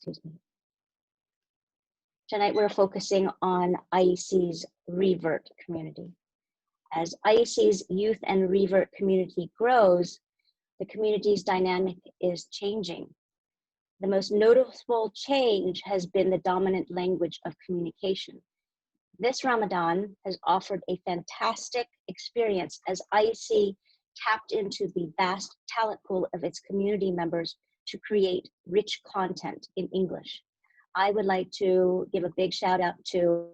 excuse me. Tonight we're focusing on IEC's Revert community. As IEC's youth and Revert community grows, the community's dynamic is changing. The most noticeable change has been the dominant language of communication. This Ramadan has offered a fantastic experience as IEC tapped into the vast talent pool of its community members to create rich content in English. I would like to give a big shout out to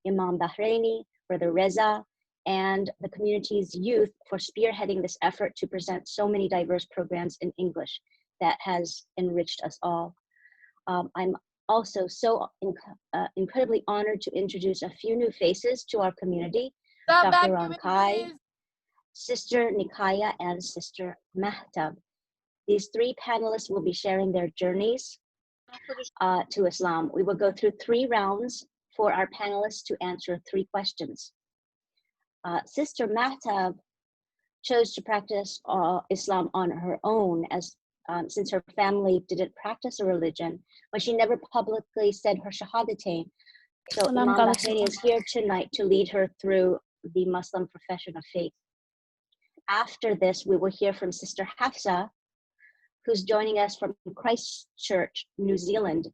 Imam Bahraini, Brother Reza, and the community's youth for spearheading this effort to present so many diverse programs in English that has enriched us all. I'm also so incredibly honored to introduce a few new faces to our community, Dr. Ronkai, Sister Niciah, and Sister Mahtub. These three panelists will be sharing their journeys to Islam. We will go through 3 rounds for our panelists to answer 3 questions. Sister Mahtub chose to practice Islam on her own since her family didn't practice a religion, but she never publicly said her Shahadatain. So Imam Bahraini is here tonight to lead her through the Muslim profession of faith. After this, we will hear from Sister Hafsa, who's joining us from Christchurch, New Zealand.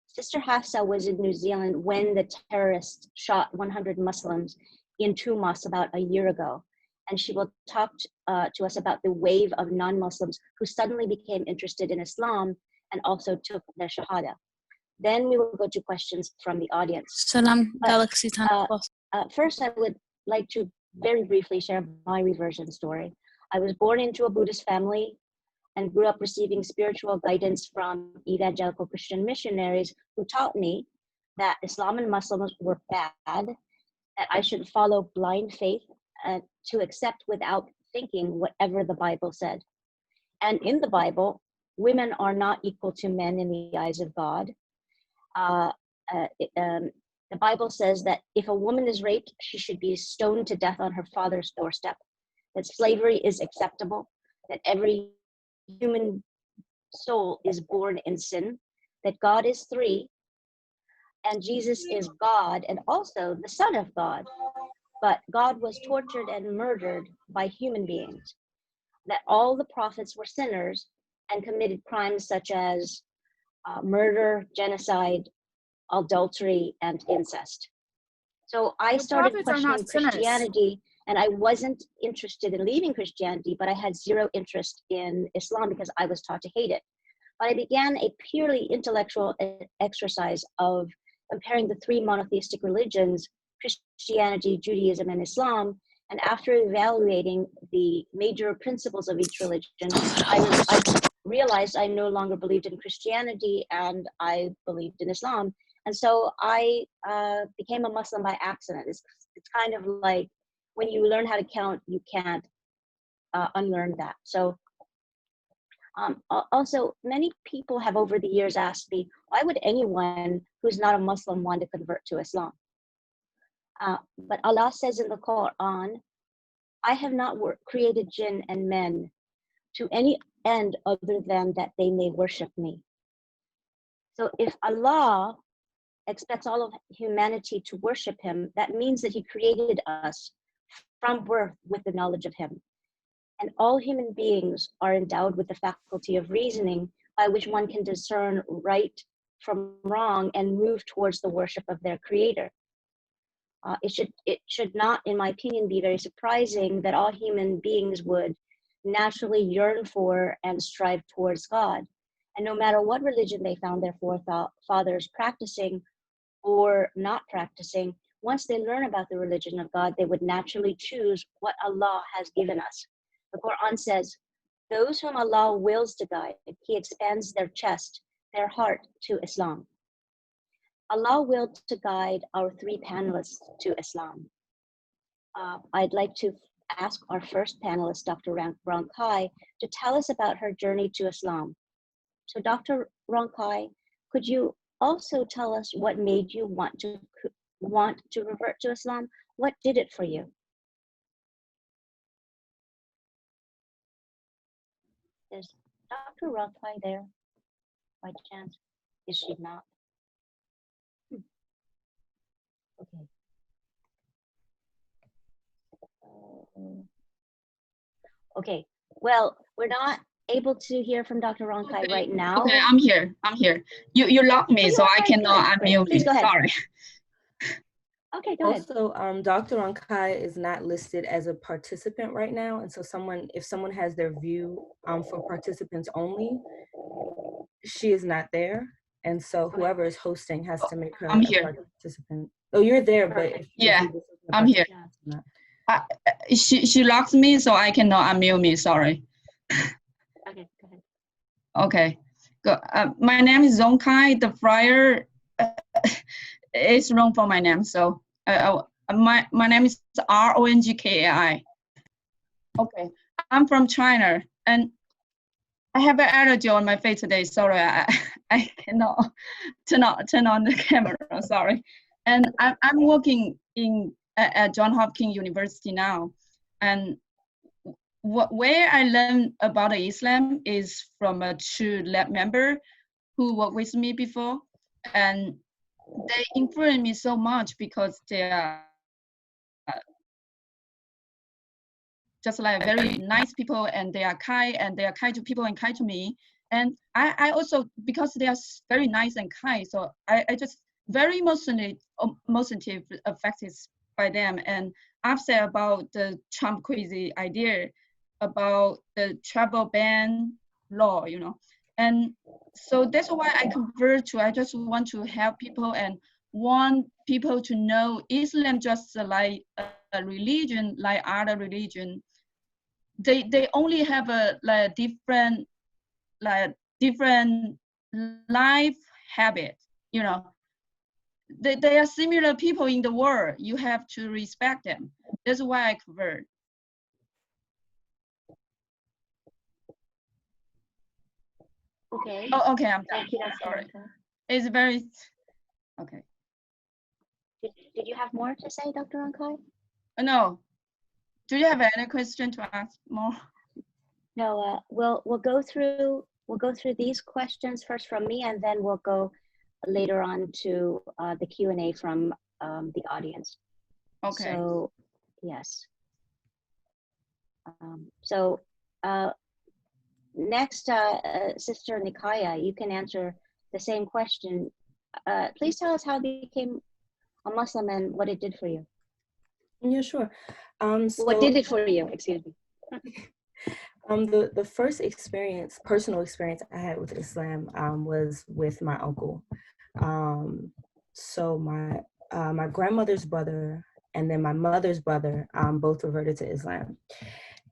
Sister Hafsa was in New Zealand when the terrorists shot 100 Muslims in 2 mosques about a year ago. And she will talk to us about the wave of non-Muslims who suddenly became interested in Islam and also took their Shahada. Then we will go to questions from the audience. Salam, Galaxy First, I would like to very briefly share my reversion story. I was born into a Buddhist family and grew up receiving spiritual guidance from evangelical Christian missionaries who taught me that Islam and Muslims were bad, that I should follow blind faith to accept without thinking whatever the Bible said. And in the Bible, women are not equal to men in the eyes of God. The Bible says that if a woman is raped, she should be stoned to death on her father's doorstep, that slavery is acceptable, that every human soul is born in sin, that God is 3, and Jesus is God and also the Son of God. But God was tortured and murdered by human beings, that all the prophets were sinners and committed crimes such as murder, genocide, adultery, and incest. So I started questioning Christianity, and I wasn't interested in leaving Christianity, but I had 0 interest in Islam because I was taught to hate it. But I began a purely intellectual exercise of comparing the 3 monotheistic religions, Christianity, Judaism, and Islam. And after evaluating the major principles of each religion, I realized I no longer believed in Christianity and I believed in Islam. And so I became a Muslim by accident. It's kind of like when you learn how to count, you can't unlearn that. So also, many people have over the years asked me, why would anyone who's not a Muslim want to convert to Islam? But Allah says in the Quran, I have not created jinn and men to any end other than that they may worship me. So if Allah expects all of humanity to worship him, that means that he created us from birth with the knowledge of him. And all human beings are endowed with the faculty of reasoning by which one can discern right from wrong and move towards the worship of their creator. It should not, in my opinion, be very surprising that all human beings would naturally yearn for and strive towards God. And no matter what religion they found their forefathers practicing or not practicing, once they learn about the religion of God, they would naturally choose what Allah has given us. The Quran says, those whom Allah wills to guide, he expands their chest, their heart to Islam. Allah willed to guide our 3 panelists to Islam. I'd like to ask our first panelist, Dr. Ronkai, to tell us about her journey to Islam. So Dr. Ronkai, could you also tell us what made you want to revert to Islam? What did it for you? Is Dr. Ronkai there by chance? Is she not? Okay. Okay. Well, we're not able to hear from Dr. Ronkai right now. Okay, I'm here. You locked me, so I cannot unmute Please me. go ahead. Sorry. Okay, go ahead. Also, Dr. Ronkai is not listed as a participant right now, and so if someone has their view for participants only, she is not there, and so whoever is hosting has to make her I'm a here. participant. Oh, you're there, but yeah, I'm here. She locked me, so I cannot unmute me. Sorry. Okay, go ahead. Okay. My name is Ronkai. The flyer is wrong for my name, so my name is Ronkai. Okay, I'm from China, and I have an allergy on my face today. Sorry, I cannot turn on the camera. Sorry, and I'm working at Johns Hopkins University now, and where I learned about Islam is from a true lab member who worked with me before, and they influenced me so much because they are just like very nice people, and they are kind to people and kind to me. And I also, because they are very nice and kind, so I just very emotionally affected by them and upset about the Trump crazy idea about the travel ban law, you know. And so that's why I convert to, I just want to help people and want people to know Islam just like a religion, like other religion. They only have a different life habit, you know. They are similar people in the world. You have to respect them. That's why I convert. Okay. Oh, okay, I'm done. Thank you, Dr. Sorry. Ronkai. It's very okay. Did you have more to say, Dr. Ronkai? No. Do you have any question to ask more? No. We'll go through these questions first from me, and then we'll go later on to the Q&A from the audience. Okay. So, yes. Next, Sister Niciah, you can answer the same question. Please tell us how you became a Muslim and what it did for you. Yeah, sure. What did it for you? Excuse me. The first personal experience I had with Islam was with my uncle. So my grandmother's brother and then my mother's brother both reverted to Islam.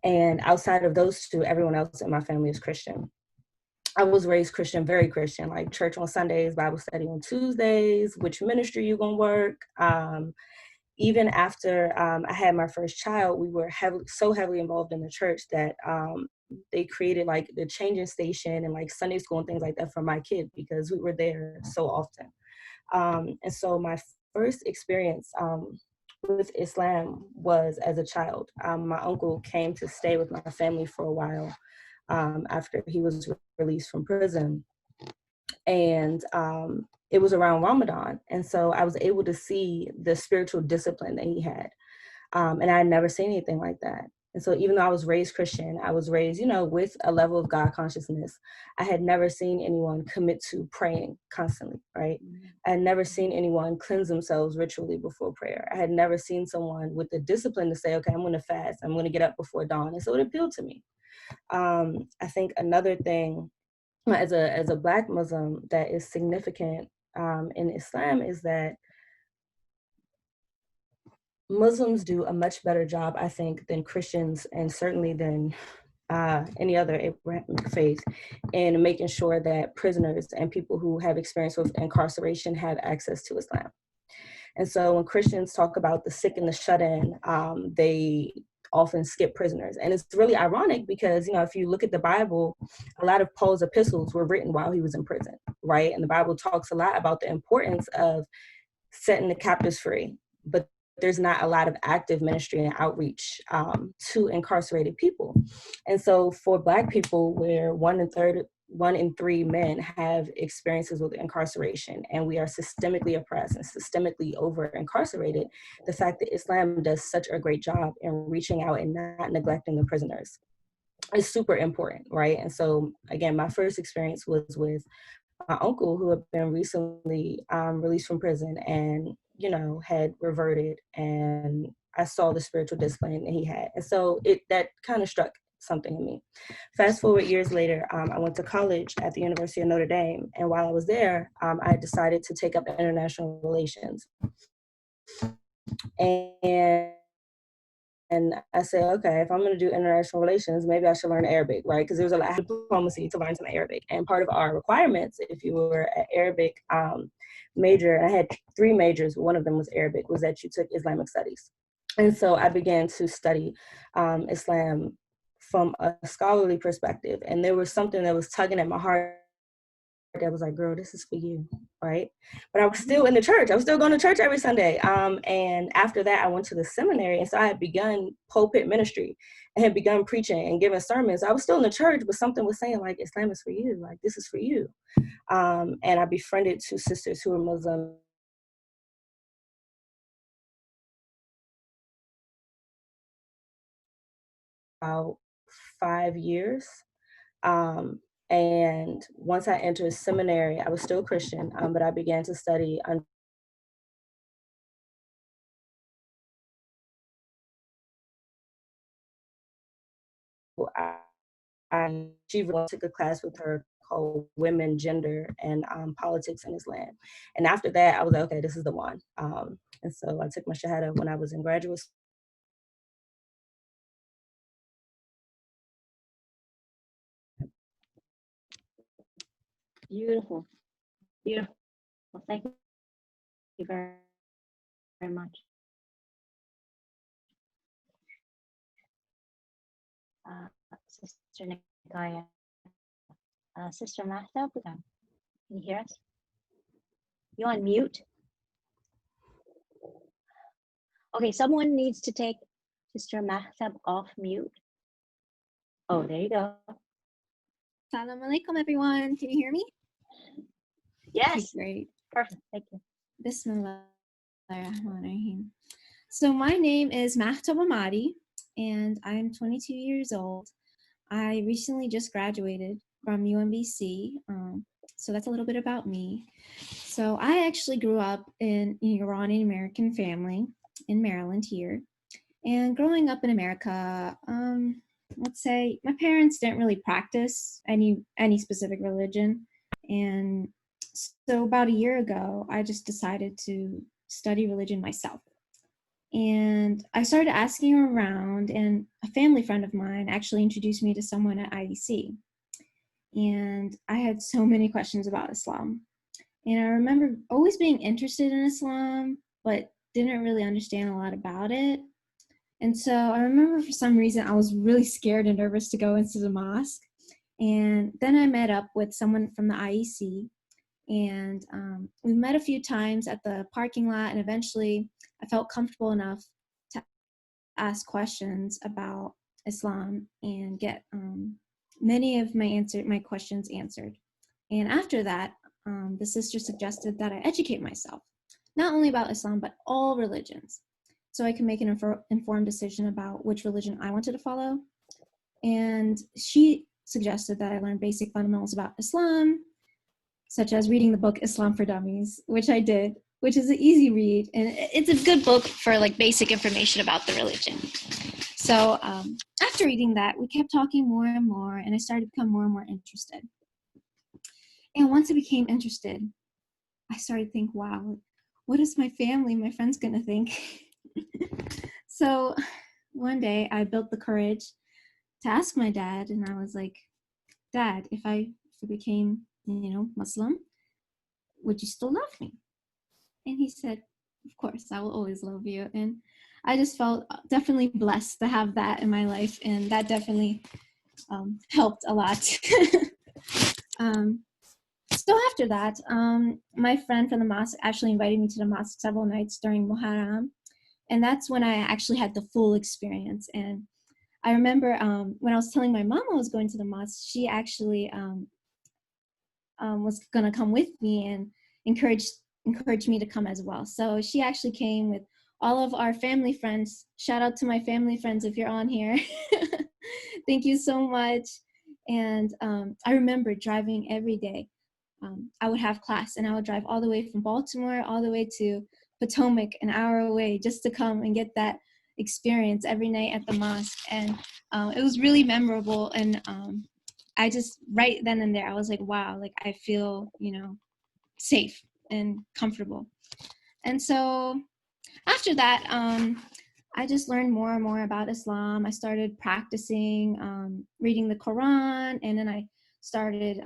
And outside of those two, everyone else in my family is Christian. I was raised Christian, very Christian, like church on Sundays, Bible study on Tuesdays, which ministry you gonna work. Even after I had my first child, we were so heavily involved in the church that they created like the changing station and like Sunday school and things like that for my kid because we were there so often. And so my first experience with Islam was as a child. My uncle came to stay with my family for a while after he was released from prison. And it was around Ramadan. And so I was able to see the spiritual discipline that he had. And I had never seen anything like that. And so even though I was raised Christian, I was raised, you know, with a level of God consciousness. I had never seen anyone commit to praying constantly, right? I had never seen anyone cleanse themselves ritually before prayer. I had never seen someone with the discipline to say, okay, I'm going to fast. I'm going to get up before dawn. And so it appealed to me. I think another thing as a Black Muslim that is significant in Islam is that Muslims do a much better job, I think, than Christians and certainly than any other Abrahamic faith in making sure that prisoners and people who have experience with incarceration have access to Islam. And so when Christians talk about the sick and the shut-in, they often skip prisoners. And it's really ironic because, you know, if you look at the Bible, a lot of Paul's epistles were written while he was in prison, right? And the Bible talks a lot about the importance of setting the captives free, but there's not a lot of active ministry and outreach to incarcerated people. And so for Black people, where 1/3 1 in 3 men have experiences with incarceration, and we are systemically oppressed and systemically over incarcerated, the fact that Islam does such a great job in reaching out and not neglecting the prisoners is super important, right? And so again, my first experience was with my uncle, who had been recently released from prison and, you know, had reverted, and I saw the spiritual discipline that he had. And so that kind of struck something in me. Fast forward years later, I went to college at the University of Notre Dame. And while I was there, I decided to take up international relations. And I said, okay, if I'm going to do international relations, maybe I should learn Arabic, right? Because there's a lot of diplomacy to learn some Arabic. And part of our requirements, if you were an Arabic major, and I had 3 majors, one of them was Arabic, was that you took Islamic studies. And so I began to study Islam from a scholarly perspective. And there was something that was tugging at my heart that was like, girl, this is for you, right? But I was still in the church. I was still going to church every Sunday. And after that, I went to the seminary. And so I had begun pulpit ministry and had begun preaching and giving sermons. I was still in the church, but something was saying, like, Islam is for you. Like, this is for you. And I befriended 2 sisters who were Muslim. About 5 years. And once I entered seminary, I was still Christian, but I began to study under she took a class with her called Women, Gender, and Politics in Islam. And after that, I was like, okay, this is the one. And so I took my Shahada when I was in graduate school. Beautiful. Beautiful. Well, thank you very, very much. Sister Niciah. Sister Mahtub, can you hear us? You on mute? Okay, someone needs to take Sister Mahtub off mute. Oh, there you go. Assalamu alaikum, everyone. Can you hear me? Yes. Okay, great. Perfect. Thank you. Bismillahirrahmanirrahim. So my name is Mahtub Ahmadi, and I'm 22 years old. I recently just graduated from UMBC, so that's a little bit about me. So I actually grew up in an Iranian American family in Maryland here, and growing up in America, let's say my parents didn't really practice any specific religion, and so about a year ago, I just decided to study religion myself. And I started asking around, and a family friend of mine actually introduced me to someone at IEC. And I had so many questions about Islam. And I remember always being interested in Islam, but didn't really understand a lot about it. And so I remember for some reason I was really scared and nervous to go into the mosque. And then I met up with someone from the IEC, and we met a few times at the parking lot, and eventually I felt comfortable enough to ask questions about Islam and get many of my questions answered. And after that, the sister suggested that I educate myself, not only about Islam, but all religions, so I can make an informed decision about which religion I wanted to follow. And she suggested that I learn basic fundamentals about Islam, such as reading the book Islam for Dummies, which I did, which is an easy read. And it's a good book for like basic information about the religion. So after reading that, we kept talking more and more, and I started to become more and more interested. And once I became interested, I started to think, wow, what is my family, my friends gonna think? So one day I built the courage to ask my dad, and I was like, Dad, if I became, Muslim, would you still love me? And he said, of course, I will always love you. And I just felt definitely blessed to have that in my life, and that definitely helped a lot. So after that, my friend from the mosque actually invited me to the mosque several nights during Muharram, and that's when I actually had the full experience. And I remember when I was telling my mom I was going to the mosque, she actually was gonna come with me and encourage me to come as well. So she actually came with all of our family friends. Shout out to my family friends if you're on here. Thank you so much. And I remember driving every day. I would have class and I would drive all the way from Baltimore all the way to Potomac, an hour away, just to come and get that experience every night at the mosque. And it was really memorable. And I just, right then and there, I was like, wow, like I feel, you know, safe and comfortable. And so after that, I just learned more and more about Islam. I started practicing reading the Quran, and then I started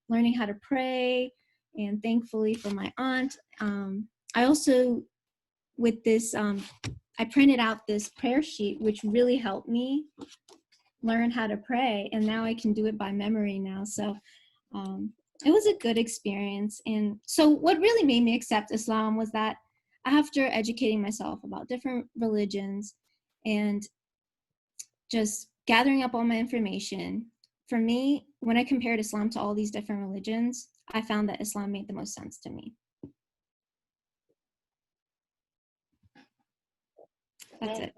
learning how to pray. And thankfully for my aunt, I also, with this, I printed out this prayer sheet, which really helped me learn how to pray. And now I can do it by memory now. So it was a good experience. And so what really made me accept Islam was that after educating myself about different religions and just gathering up all my information, for me, when I compared Islam to all these different religions, I found that Islam made the most sense to me. That's it.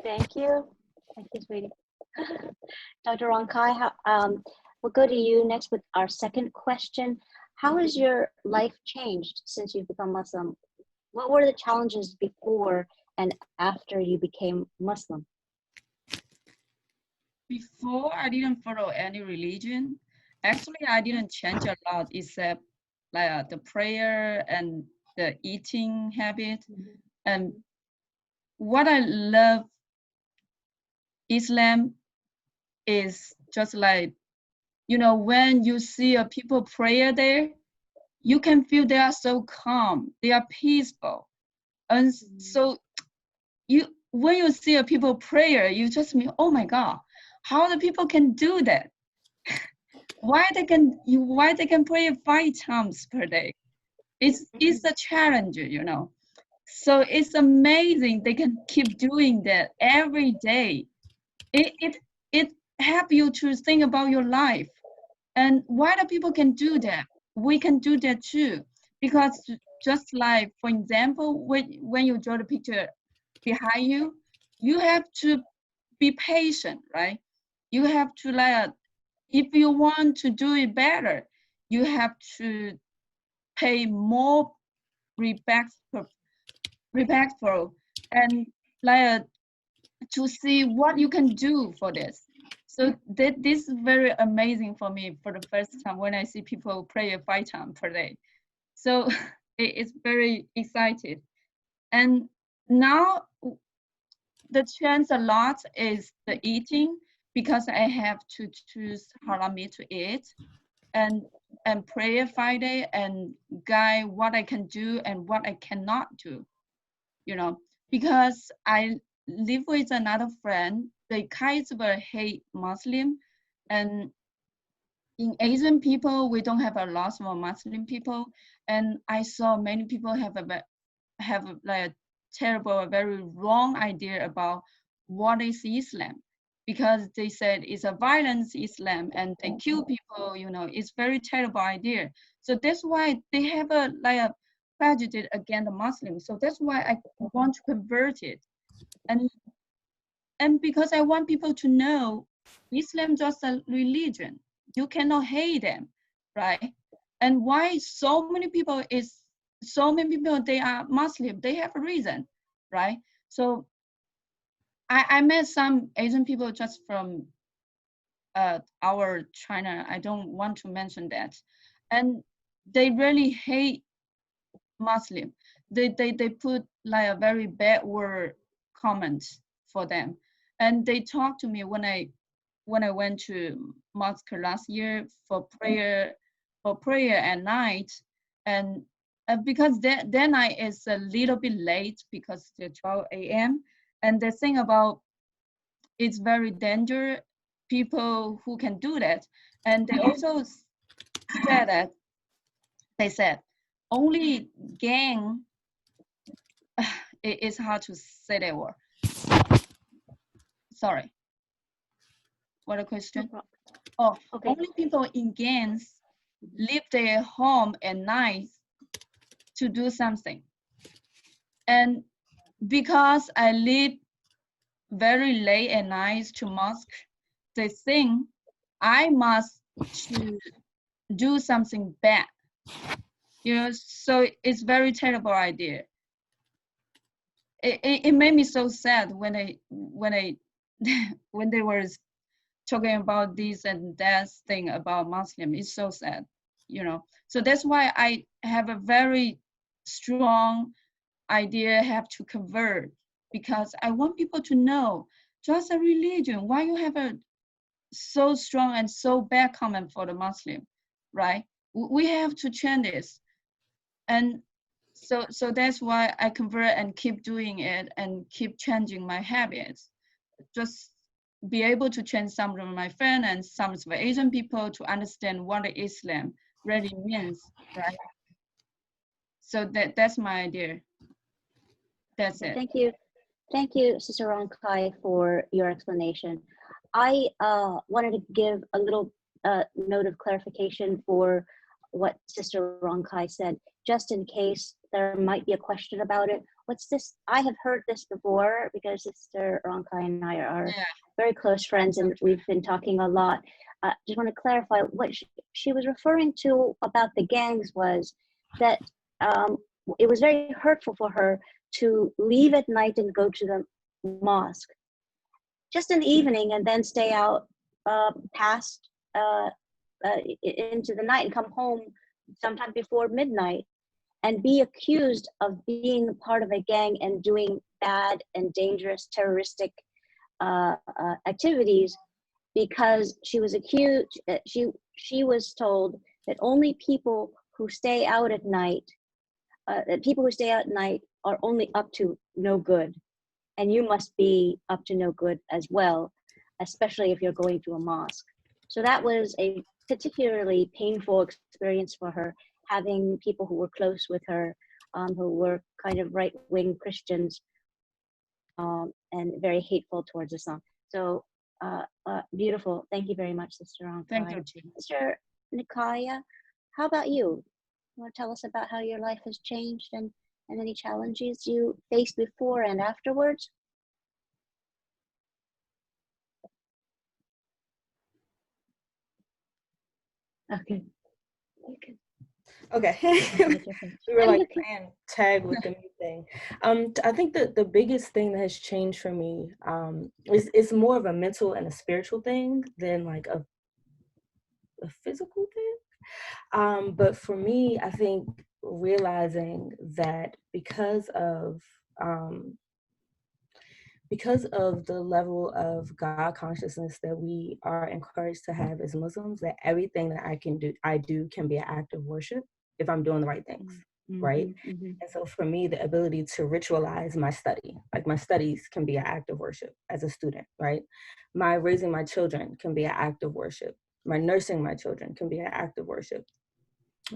Thank you. Thank you, sweetie. Dr. Ronkai, we'll go to you next with our second question. How has your life changed since you've become Muslim? What were the challenges before and after you became Muslim? Before, I didn't follow any religion. Actually, I didn't change a lot except like the prayer and the eating habit. And what I love Islam is just like, you know, when you see a people prayer there, you can feel they are so calm, they are peaceful. And so when you see a people prayer, you just mean, oh my God, how the people can do that? why they can pray 5 times per day? It's a challenge, you know. So it's amazing they can keep doing that every day. It helps you to think about your life. And why the people can do that? We can do that too. Because just like, for example, when you draw the picture behind you, you have to be patient, right? You have to like, if you want to do it better, you have to pay more respectful and like to see what you can do for this. So this is very amazing for me for the first time when I see people pray 5 times per day. So it's very excited. And now the chance a lot is the eating, because I have to choose halal meat to eat and pray 5 days and guide what I can do and what I cannot do, you know, because I live with another friend. The kids will hate Muslim, and in Asian people, we don't have a lot of Muslim people. And I saw many people have like a terrible, very wrong idea about what is Islam, because they said it's a violence Islam and they kill people, you know, it's very terrible idea. So that's why they have a like a prejudice against the Muslims. So that's why I want to convert it. And because I want people to know Islam is just a religion. You cannot hate them, right? And why so many people they are Muslim, they have a reason, right? So I met some Asian people just from our China. I don't want to mention that. And they really hate Muslim. They put like a very bad word comment for them. And they talked to me when I went to mosque last year for prayer at night. And because that night is a little bit late because it's 12 a.m. And the thing about it's very dangerous, people who can do that. And they also said that, they said, only gang, it's hard to say that word. Sorry. What a question. Oh, okay. Only people in gangs leave their home at night to do something. And because I leave very late at night to mosque, they think I must to do something bad. You know, so it's very terrible idea. It made me so sad when I when they were talking about this and that thing about Muslim. It's so sad, you know. So that's why I have a very strong idea have to convert, because I want people to know just a religion. Why you have a so strong and so bad comment for the Muslim, right? We have to change this. And so that's why I convert and keep doing it and keep changing my habits. Just be able to change some of my friends and some of the Asian people to understand what Islam really means, right? So that's my idea. That's it. Thank you, Sister Ronkai, for your explanation. I wanted to give a little note of clarification for what Sister Ronkai said, just in case there might be a question about it. What's this? I have heard this before because Sister Ronkai and I are very close friends, and we've been talking a lot. Just want to clarify what she was referring to about the gangs was that it was very hurtful for her to leave at night and go to the mosque just in the evening and then stay out past into the night and come home sometime before midnight and be accused of being part of a gang and doing bad and dangerous terroristic activities, because she was accused, she was told that only people who stay out at night are only up to no good, and you must be up to no good as well, especially if you're going to a mosque. So that was a particularly painful experience for her, having people who were close with her, who were kind of right-wing Christians and very hateful towards Islam. So beautiful. Thank you very much, Sister Ronkai. Thank you. Sister Niciah, how about you? You want to tell us about how your life has changed and any challenges you faced before and afterwards? Okay. Okay. We were like playing tag with the new thing. I think that the biggest thing that has changed for me is more of a mental and a spiritual thing than like a physical thing. But for me, I think realizing that because of the level of God consciousness that we are encouraged to have as Muslims, that everything that I do can be an act of worship if I'm doing the right things, right? And so for me, the ability to ritualize my study, like my studies can be an act of worship as a student, right? My raising my children can be an act of worship. My nursing my children can be an act of worship.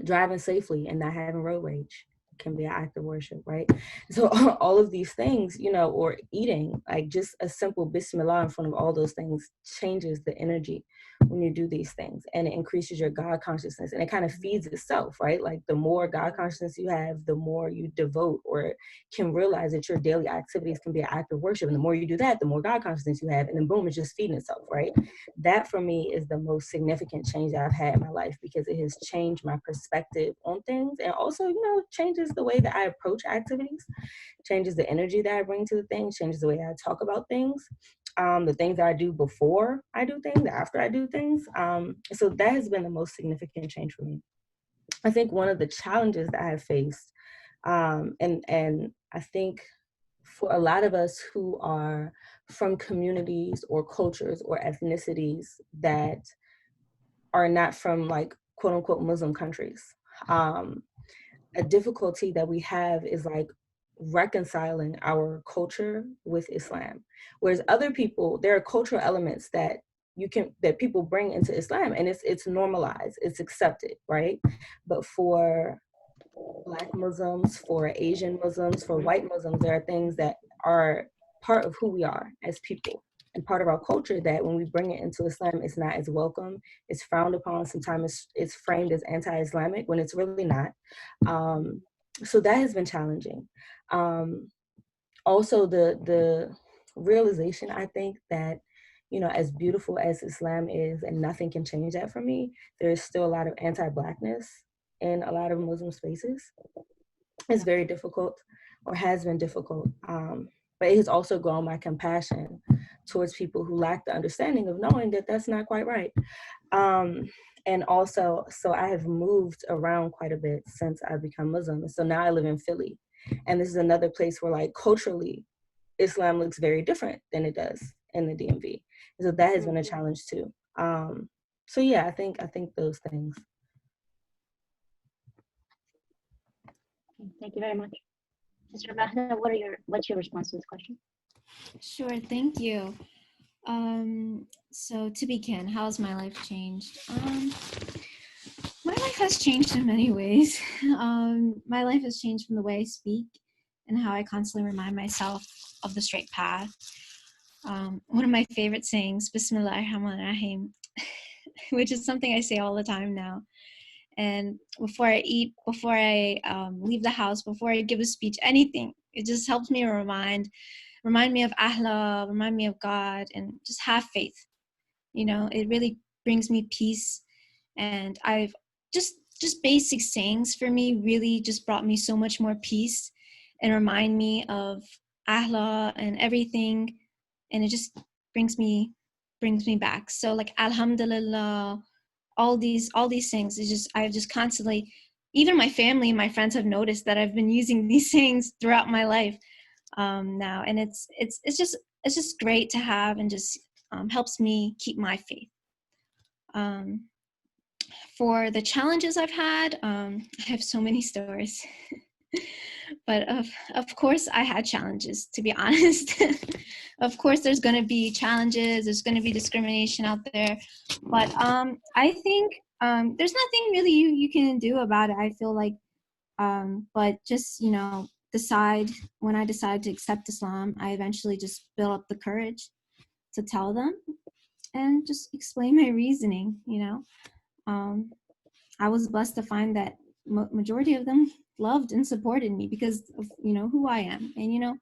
Driving safely and not having road rage can be an act of worship, right? So all of these things, you know, or eating, like just a simple bismillah in front of all those things changes the energy when you do these things, and it increases your God consciousness, and it kind of feeds itself, right? Like the more God consciousness you have, the more you devote or can realize that your daily activities can be an act of worship, and the more you do that, the more God consciousness you have, and then boom, it's just feeding itself, right? That for me is the most significant change that I've had in my life, because it has changed my perspective on things, and also, you know, changes the way that I approach activities, changes the energy that I bring to the things, changes the way I talk about things, the things that I do before I do things, after I do things. So that has been the most significant change for me. I think one of the challenges that I have faced, and I think for a lot of us who are from communities or cultures or ethnicities that are not from like quote unquote Muslim countries, a difficulty that we have is like reconciling our culture with Islam. Whereas other people, there are cultural elements that people bring into Islam, and it's normalized, it's accepted, right? But for Black Muslims, for Asian Muslims, for white Muslims, there are things that are part of who we are as people, and part of our culture that when we bring it into Islam, it's not as welcome. It's frowned upon. Sometimes it's framed as anti-Islamic when it's really not. So that has been challenging. Also, the realization, I think, that, you know, as beautiful as Islam is, and nothing can change that for me, there is still a lot of anti-Blackness in a lot of Muslim spaces. It's very difficult, or has been difficult. But it has also grown my compassion towards people who lack the understanding of knowing that that's not quite right. And also, so I have moved around quite a bit since I've become Muslim. So now I live in Philly. And this is another place where, like, culturally, Islam looks very different than it does in the DMV. So that has been a challenge too. So yeah, I think those things. Thank you very much. Sister Mahna, what's your response to this question? Sure, thank you. So to begin, how has my life changed? My life has changed in many ways. My life has changed from the way I speak and how I constantly remind myself of the straight path. One of my favorite sayings, Bismillahirrahmanirrahim, which is something I say all the time now. And before I eat, before I leave the house, before I give a speech, anything, it just helps me remind me of Allah, remind me of God, and just have faith. You know, it really brings me peace. And I've just basic sayings for me really just brought me so much more peace and remind me of Allah and everything. And it just brings me back. So like Alhamdulillah, all these things is just, I've just constantly, even my family and my friends have noticed that I've been using these things throughout my life now, and it's just great to have, and just helps me keep my faith. For the challenges I've had, I have so many stories. But of course I had challenges, to be honest. Of course there's going to be challenges, there's going to be discrimination out there, but I think there's nothing really you can do about it, I feel like, but just, you know, when I decided to accept Islam, I eventually just built up the courage to tell them and just explain my reasoning, you know. I was blessed to find that majority of them loved and supported me because of, you know, who I am. And, you know,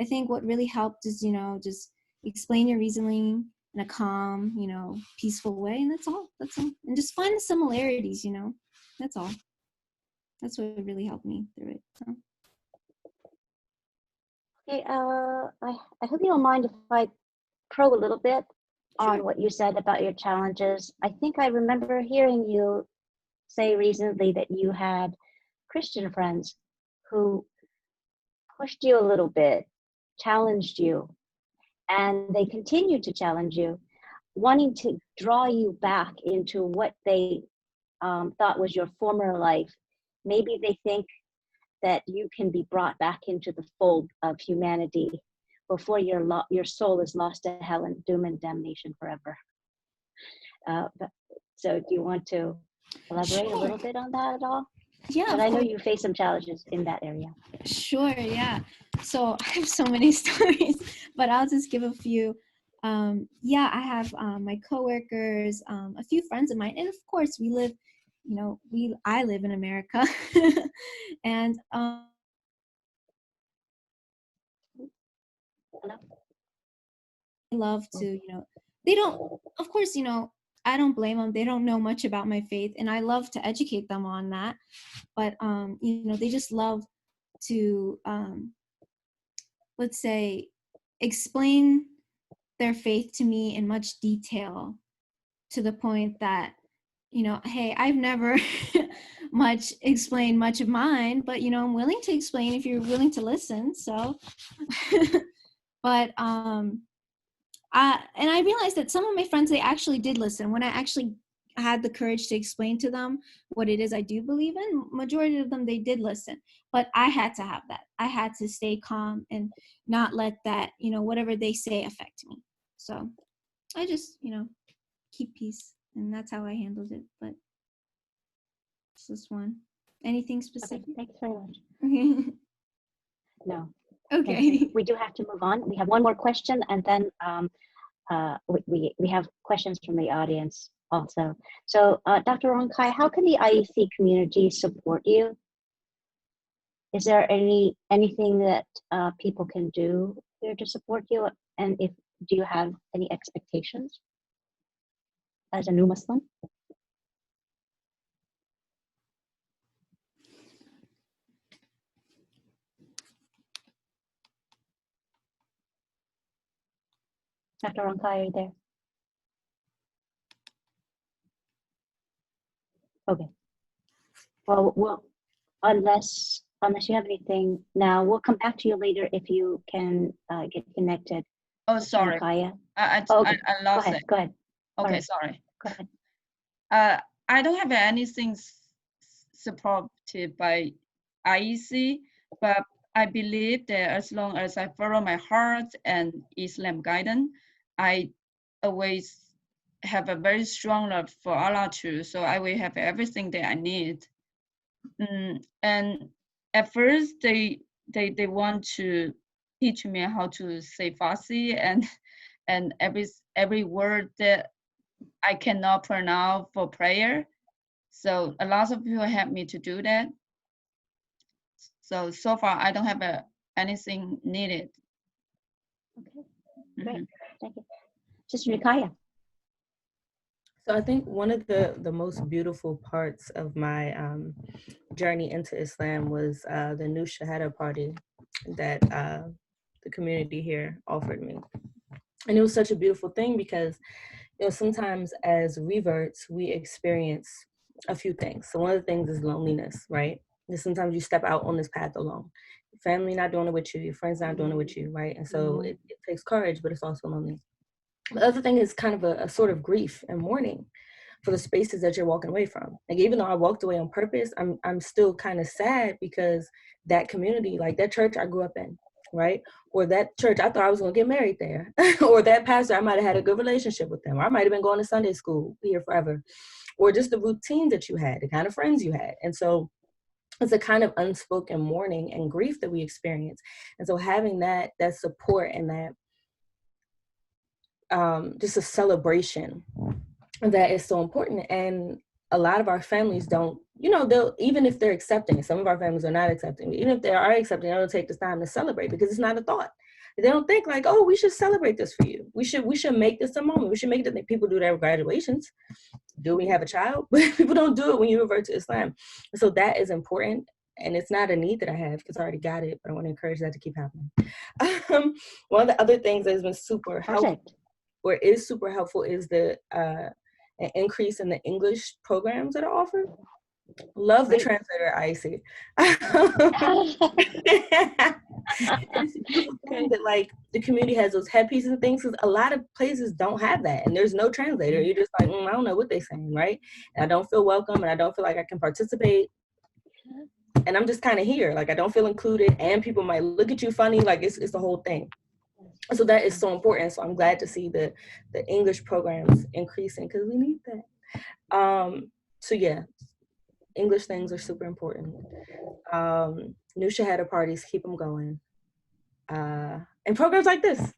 I think what really helped is, you know, just explain your reasoning in a calm, you know, peaceful way. And that's all. And just find the similarities, you know, that's all. That's what really helped me through it. So. Okay, I hope you don't mind if I probe a little bit on what you said about your challenges. I think I remember hearing you say recently that you had Christian friends who pushed you a little bit, challenged you, and they continue to challenge you, wanting to draw you back into what they thought was your former life. Maybe they think that you can be brought back into the fold of humanity before your soul is lost to hell and doom and damnation forever. So do you want to elaborate a little bit on that at all? Yeah, but I know you face some challenges in that area. Sure, yeah. So I have so many stories, but I'll just give a few. Yeah, I have my coworkers, a few friends of mine, and of course we live, you know, I live in America, and love to, you know, they don't, of course, you know, I don't blame them. They don't know much about my faith, and I love to educate them on that. But you know, they just love to let's say explain their faith to me in much detail, to the point that, you know, hey, I've never explained much of mine, but, you know, I'm willing to explain if you're willing to listen. So but and I realized that some of my friends, they actually did listen when I actually had the courage to explain to them what it is I do believe in. Majority of them, they did listen, but I had to have that. I had to stay calm and not let that, you know, whatever they say affect me. So I just, you know, keep peace, and that's how I handled it. But it's this one. Anything specific? Okay, thanks very much. Okay. No. Okay. We do have to move on. We have one more question, and then we have questions from the audience also. So Dr. Ronkai, how can the IEC community support you? Is there anything that people can do here to support you? And do you have any expectations as a new Muslim? Dr. Ronkai, are you there? Okay. Well, unless you have anything now, we'll come back to you later if you can get connected. Oh, sorry. Niciah. I Okay. lost it. Go ahead. Okay, Sorry. sorry. Go ahead. I don't have anything supported by IEC, but I believe that as long as I follow my heart and Islam guidance, I always have a very strong love for Allah too. So I will have everything that I need. And at first, they want to teach me how to say Farsi and every word that I cannot pronounce for prayer. So a lot of people help me to do that. So far, I don't have anything needed. Okay, great. Thank you. Sister Niciah. So I think one of the most beautiful parts of my journey into Islam was the new Shahada party that the community here offered me. And it was such a beautiful thing because, you know, sometimes as reverts, we experience a few things. So one of the things is loneliness, right? And sometimes you step out on this path alone. Your family not doing it with you, your friends not doing it with you, right? And so it takes courage, but it's also lonely. The other thing is kind of a sort of grief and mourning for the spaces that you're walking away from. Like, even though I walked away on purpose, I'm still kind of sad because that community, like that church I grew up in, right? Or that church, I thought I was gonna get married there. Or that pastor, I might've had a good relationship with them. Or I might've been going to Sunday school here forever. Or just the routine that you had, the kind of friends you had. And so it's a kind of unspoken mourning and grief that we experience. And so having that support and that just a celebration that is so important. And a lot of our families don't, you know, they'll, even if they're accepting, some of our families are not accepting, even if they are accepting, they don't take this time to celebrate because it's not a thought. They don't think like, oh, we should celebrate this for you. We should make this a moment. We should make it that people do their graduations. Do we have a child? But people don't do it when you revert to Islam. So that is important. And it's not a need that I have because I already got it, but I want to encourage that to keep happening. One of the other things that has been super helpful, or is super helpful, is the an increase in the English programs that are offered. Love the translator at IEC. It's a beautiful thing that like the community has those headpieces and things, because a lot of places don't have that, and there's no translator. You're just like, I don't know what they're saying, right? And I don't feel welcome, and I don't feel like I can participate. And I'm just kind of here, like I don't feel included, and people might look at you funny, like it's the whole thing. So that is so important. So I'm glad to see the English programs increasing because we need that. So yeah, English things are super important. New Shahada parties, keep them going. And programs like this.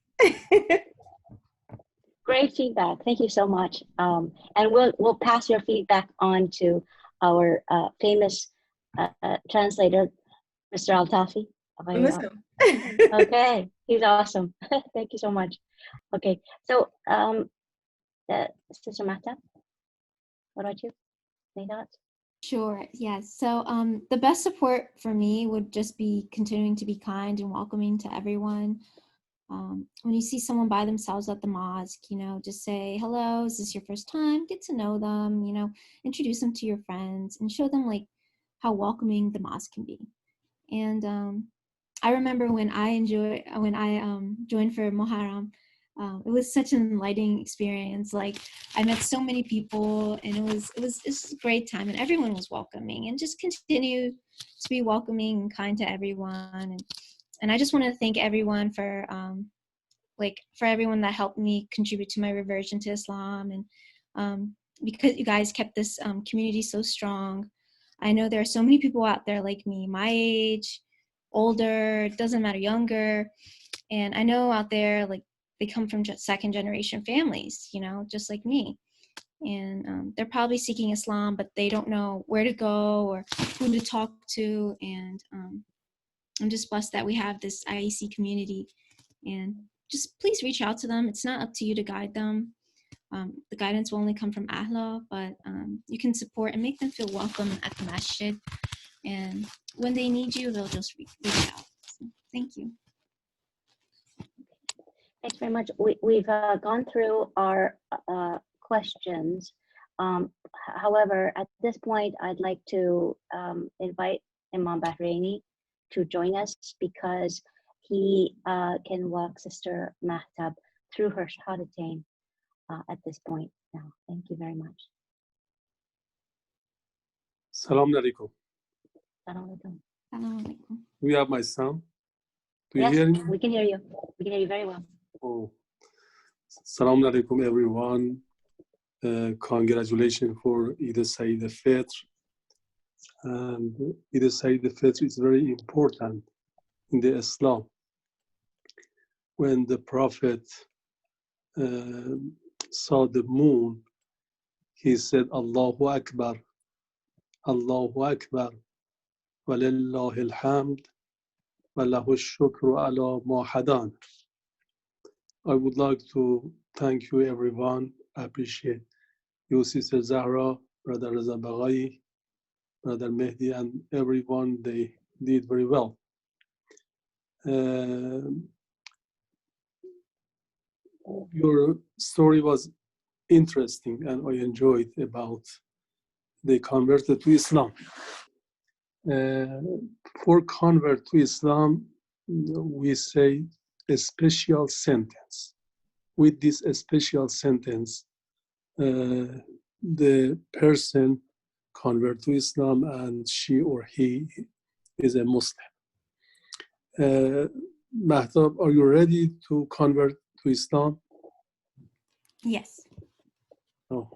Great feedback. Thank you so much. And we'll pass your feedback on to our famous translator, Mr. Al-Tafi. I miss him. Okay, he's awesome. Thank you so much. Okay, so Sister Mahtub, what about you? Any thoughts? Sure, yes. So the best support for me would just be continuing to be kind and welcoming to everyone. When you see someone by themselves at the mosque, you know, just say, hello, is this your first time? Get to know them, you know, introduce them to your friends and show them like how welcoming the mosque can be. And I remember when I joined for Muharram, it was such an enlightening experience. Like I met so many people, and it was a great time, and everyone was welcoming, and just continue to be welcoming and kind to everyone. And I just want to thank everyone for everyone that helped me contribute to my reversion to Islam, and because you guys kept this community so strong. I know there are so many people out there like me, my age, older, it doesn't matter, younger, and I know out there like they come from just second generation families, you know, just like me. And they're probably seeking Islam, but they don't know where to go or who to talk to. And I'm just blessed that we have this IEC community. And just please reach out to them. It's not up to you to guide them. The guidance will only come from Allah, but you can support and make them feel welcome at the masjid. And when they need you, they'll just reach out. So, thank you. Thanks very much. We've gone through our questions. However, at this point, I'd like to invite Imam Bahraini to join us because he can walk Sister Mahtub through her Shahadatain at this point now. Thank you very much. Assalamu alaikum. Assalamu alaikum. Assalamu alaikum. We have my sound. Do you Yes, hear me? we can hear you. We can hear you very well. Oh. Assalamu alaikum, everyone. Congratulations for Eid al-Said al-Fitr. And Eid al-Said al-Fitr is very important in the Islam. When the Prophet saw the moon, he said, Allahu Akbar, Allahu Akbar, walillahi alhamd, walahu shukru ala mohebban. I would like to thank you, everyone. I appreciate you, Sister Zahra, Brother Reza Baghai, Brother Mehdi, and everyone. They did very well. Your story was interesting, and I enjoyed about they converted to Islam. For convert to Islam, we say a special sentence. With this special sentence, the person convert to Islam and she or he is a Muslim. Mahtub, are you ready to convert to Islam? Yes. Oh.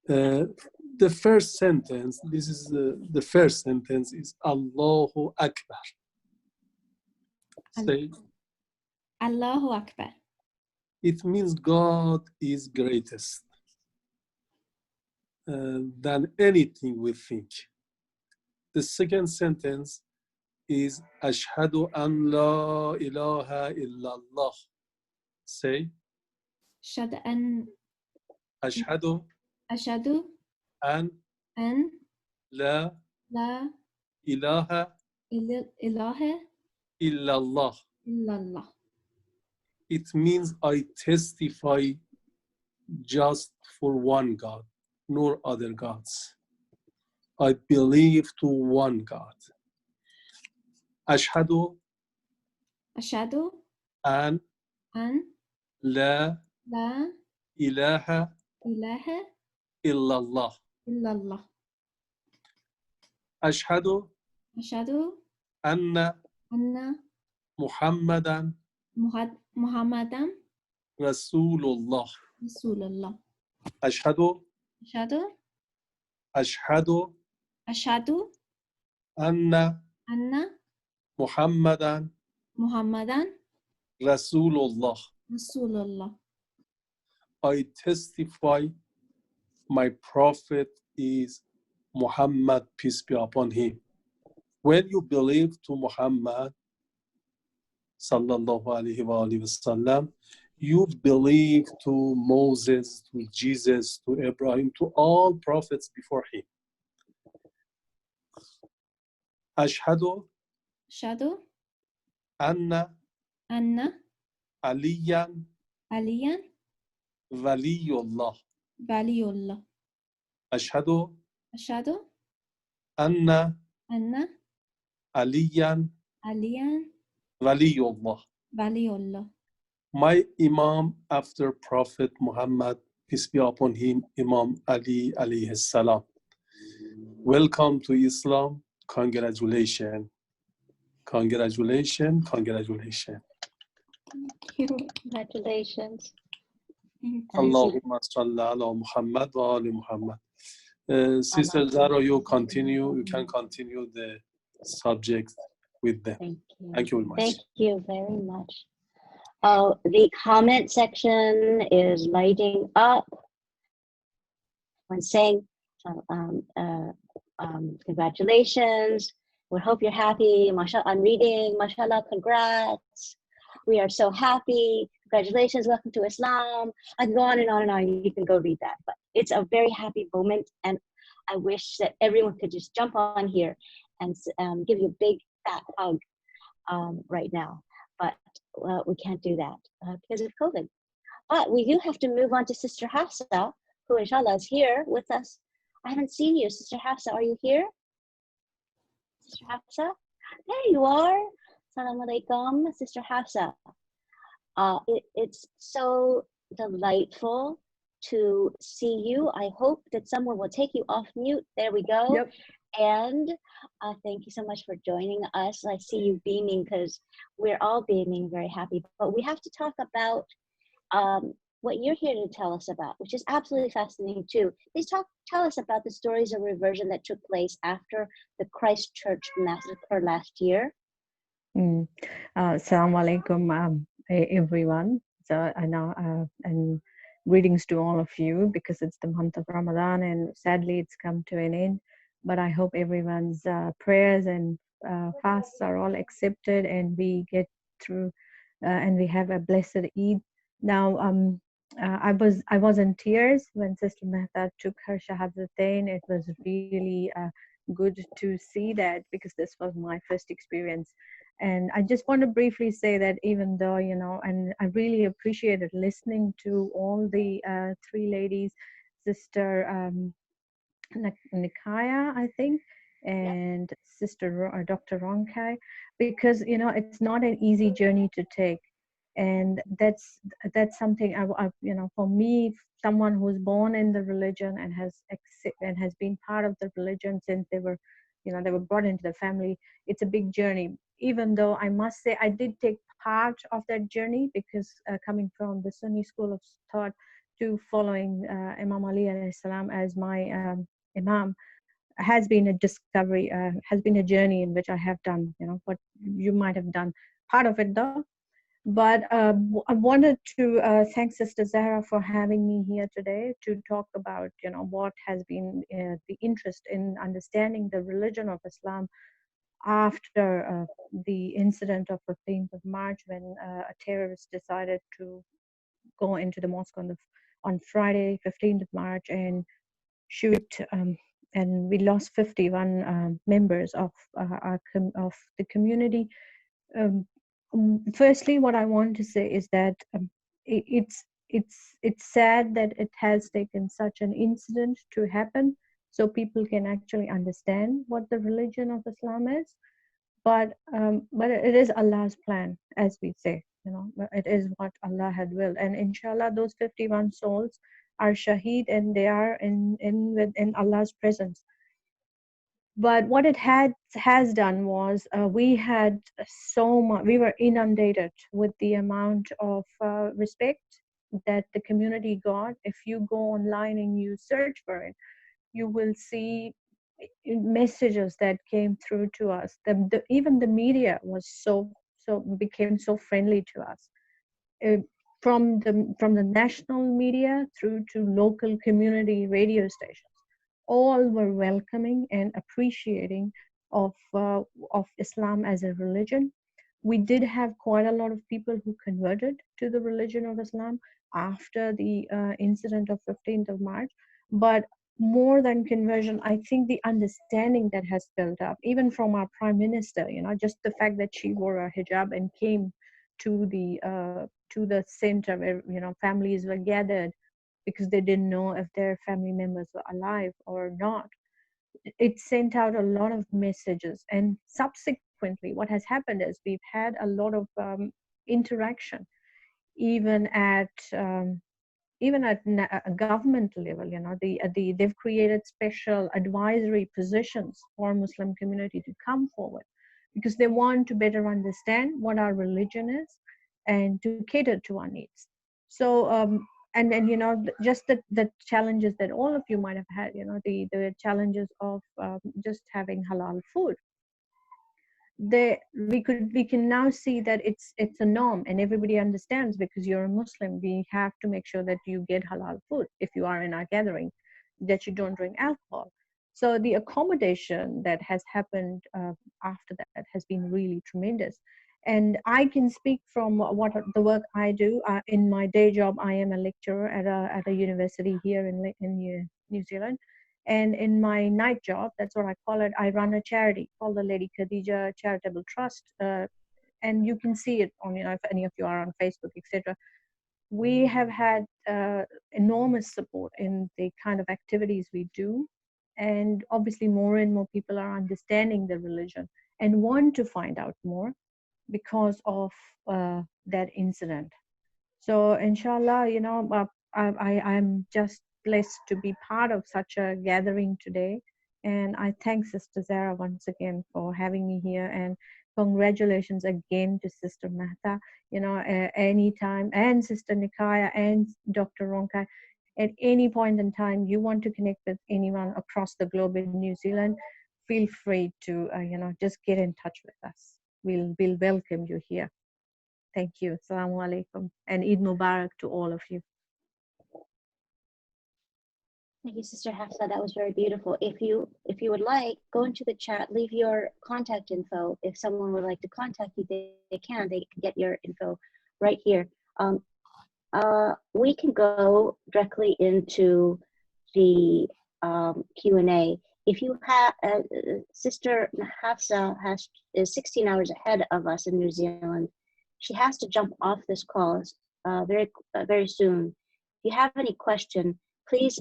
The first sentence, this is the first sentence is Allahu Akbar. Say, Allahu Akbar. it means God is greatest than anything we think. The second sentence is Ashhadu an la ilaha illallah. Say, Ashhadu Ashhadu an an la la ilaha ilaha illallah. illallah. It means I testify just for one God, nor other gods. I believe to one God. Ashhadu Ashhadu an an la la ilaha ilaha illallah. illallah. Ashhadu Ashhadu anna anna Muhammadan Muhammadan Rasulullah. Rasulullah. Ashhadu Ashhadu anna anna Muhammadan Muhammadan Rasulullah. Rasulullah. I testify my prophet is Muhammad, peace be upon him. When you believe to Muhammad sallallahu alaihi wasallam, you believe to Moses, to Jesus, to Abraham, to all prophets before him. Ashhadu anna anna aliyan aliyan waliyullah. waliyullah. Ashhadu Ashhadu anna anna aliyan aliyan waliyullah. waliyullah. My Imam after Prophet Muhammad, peace be upon him, Imam Ali alayhi salam. Welcome to Islam. Congratulations. Congratulations. Congratulations. Congratulations. Allahumma salli ala Muhammad wa ali Muhammad. Sister Zahra, you can continue the subject with them. Thank you. Thank you very much. Thank you very much. Oh, the comment section is lighting up when saying congratulations. We hope you're happy. Mashallah, I'm reading. Mashallah, congrats. We are so happy. Congratulations, welcome to Islam. I can go on and on and on. You can go read that. But it's a very happy moment, and I wish that everyone could just jump on here and give you a big fat hug right now. But we can't do that because of COVID. But we do have to move on to Sister Hafsa, who inshallah is here with us. I haven't seen you, Sister Hafsa. Are you here? Sister Hafsa? There you are. Assalamu alaikum, Sister Hafsa. It's so delightful to see you. I hope that someone will take you off mute. There we go. Yep. And thank you so much for joining us. I see you beaming because we're all beaming, very happy. But we have to talk about what you're here to tell us about, which is absolutely fascinating too. Please tell us about the stories of reversion that took place after the Christchurch massacre last year. Assalamu alaikum, everyone. So I know, and greetings to all of you, because it's the month of Ramadan and sadly it's come to an end. But I hope everyone's prayers and fasts are all accepted and we get through and we have a blessed Eid. Now, I was in tears when Sister Mehta took her Shahadatain. It was really good to see that, because this was my first experience. And I just want to briefly say that even though, you know, and I really appreciated listening to all the three ladies, Sister Niciah, I think, and Sister Dr. Ronkai, because, you know, it's not an easy journey to take. And that's something I you know, for me, someone who's born in the religion and has been part of the religion since they were, you know, they were brought into the family, it's a big journey. Even though I must say I did take part of that journey, because coming from the Sunni school of thought to following Imam Ali alayhi salam as my Imam has been a discovery, has been a journey in which I have done, you know, what you might have done part of it though. But I wanted to thank Sister Zahra for having me here today to talk about, you know, what has been the interest in understanding the religion of Islam after the incident of 15th of March, when a terrorist decided to go into the mosque on Friday, 15th of March, and shoot, and we lost 51 members of of the community. Firstly, what I want to say is that it's sad that it has taken such an incident to happen, so people can actually understand what the religion of Islam is. But it is Allah's plan, as we say. You know, it is what Allah had willed, and inshallah, those 51 souls are shaheed, and they are in Allah's presence. But what it has done was we had so much, we were inundated with the amount of respect that the community got. If you go online and you search for it, you will see messages that came through to us. Even the media was became so friendly to us. From the national media through to local community radio stations, all were welcoming and appreciating of Islam as a religion. We did have quite a lot of people who converted to the religion of Islam after the incident of 15th of March. But more than conversion, I think the understanding that has built up, even from our Prime Minister, you know, just the fact that she wore a hijab and came to the center where, you know, families were gathered because they didn't know if their family members were alive or not. It sent out a lot of messages, and subsequently what has happened is we've had a lot of interaction, even at a government level. You know, they've created special advisory positions for Muslim community to come forward, because they want to better understand what our religion is and to cater to our needs. So and then, you know, just the challenges that all of you might have had, you know, the challenges of just having halal food. we can now see that it's a norm and everybody understands, because you're a Muslim, we have to make sure that you get halal food if you are in our gathering, that you don't drink alcohol. So the accommodation that has happened after that has been really tremendous. And I can speak from what the work I do. In my day job, I am a lecturer at a university here in New Zealand. And in my night job, that's what I call it, I run a charity called the Lady Khadija Charitable Trust. And you can see it on, if any of you are on Facebook, etc. We have had enormous support in the kind of activities we do. And obviously more and more people are understanding the religion and want to find out more because of that incident. So inshallah, I'm just blessed to be part of such a gathering today. And I thank Sister Zahra once again for having me here. And congratulations again to Sister Mehta, anytime, and Sister Niciah and Dr. Ronkai. At any point in time you want to connect with anyone across the globe in New Zealand, feel free to, just get in touch with us. We'll welcome you here. Thank you. Assalamu alaikum. And Eid Mubarak to all of you. Thank you, Sister Hafsa. That was very beautiful. If you would like, go into the chat, leave your contact info. If someone would like to contact you, they can get your info right here. We can go directly into the Q&A. If you have, Sister Hafsa is 16 hours ahead of us in New Zealand. She has to jump off this call very soon. If you have any question, please,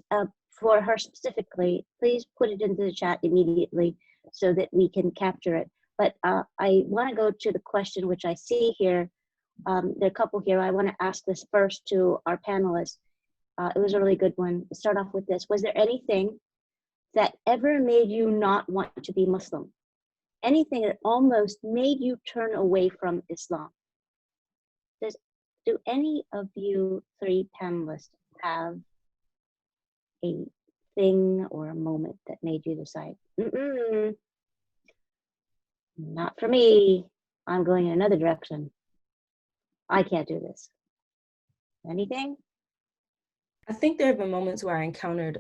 for her specifically, please put it into the chat immediately so that we can capture it. But I want to go to the question which I see here. There are a couple here. I want to ask this first to our panelists. It was a really good one. Let's start off with this. Was there anything that ever made you not want to be Muslim? Anything that almost made you turn away from Islam? Do any of you three panelists have a thing or a moment that made you decide, not for me, I'm going in another direction, I can't do this? Anything? I think there have been moments where I encountered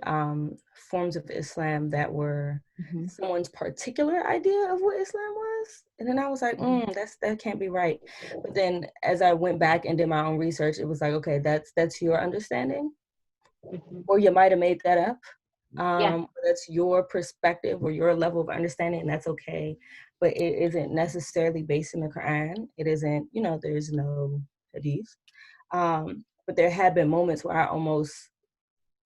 forms of Islam that were someone's particular idea of what Islam was. And then I was like, that can't be right. But then as I went back and did my own research, it was like, okay, that's your understanding. Or you might have made that up. That's your perspective or your level of understanding, and that's okay. But it isn't necessarily based in the Quran. It isn't, there's no hadith. But there have been moments where I almost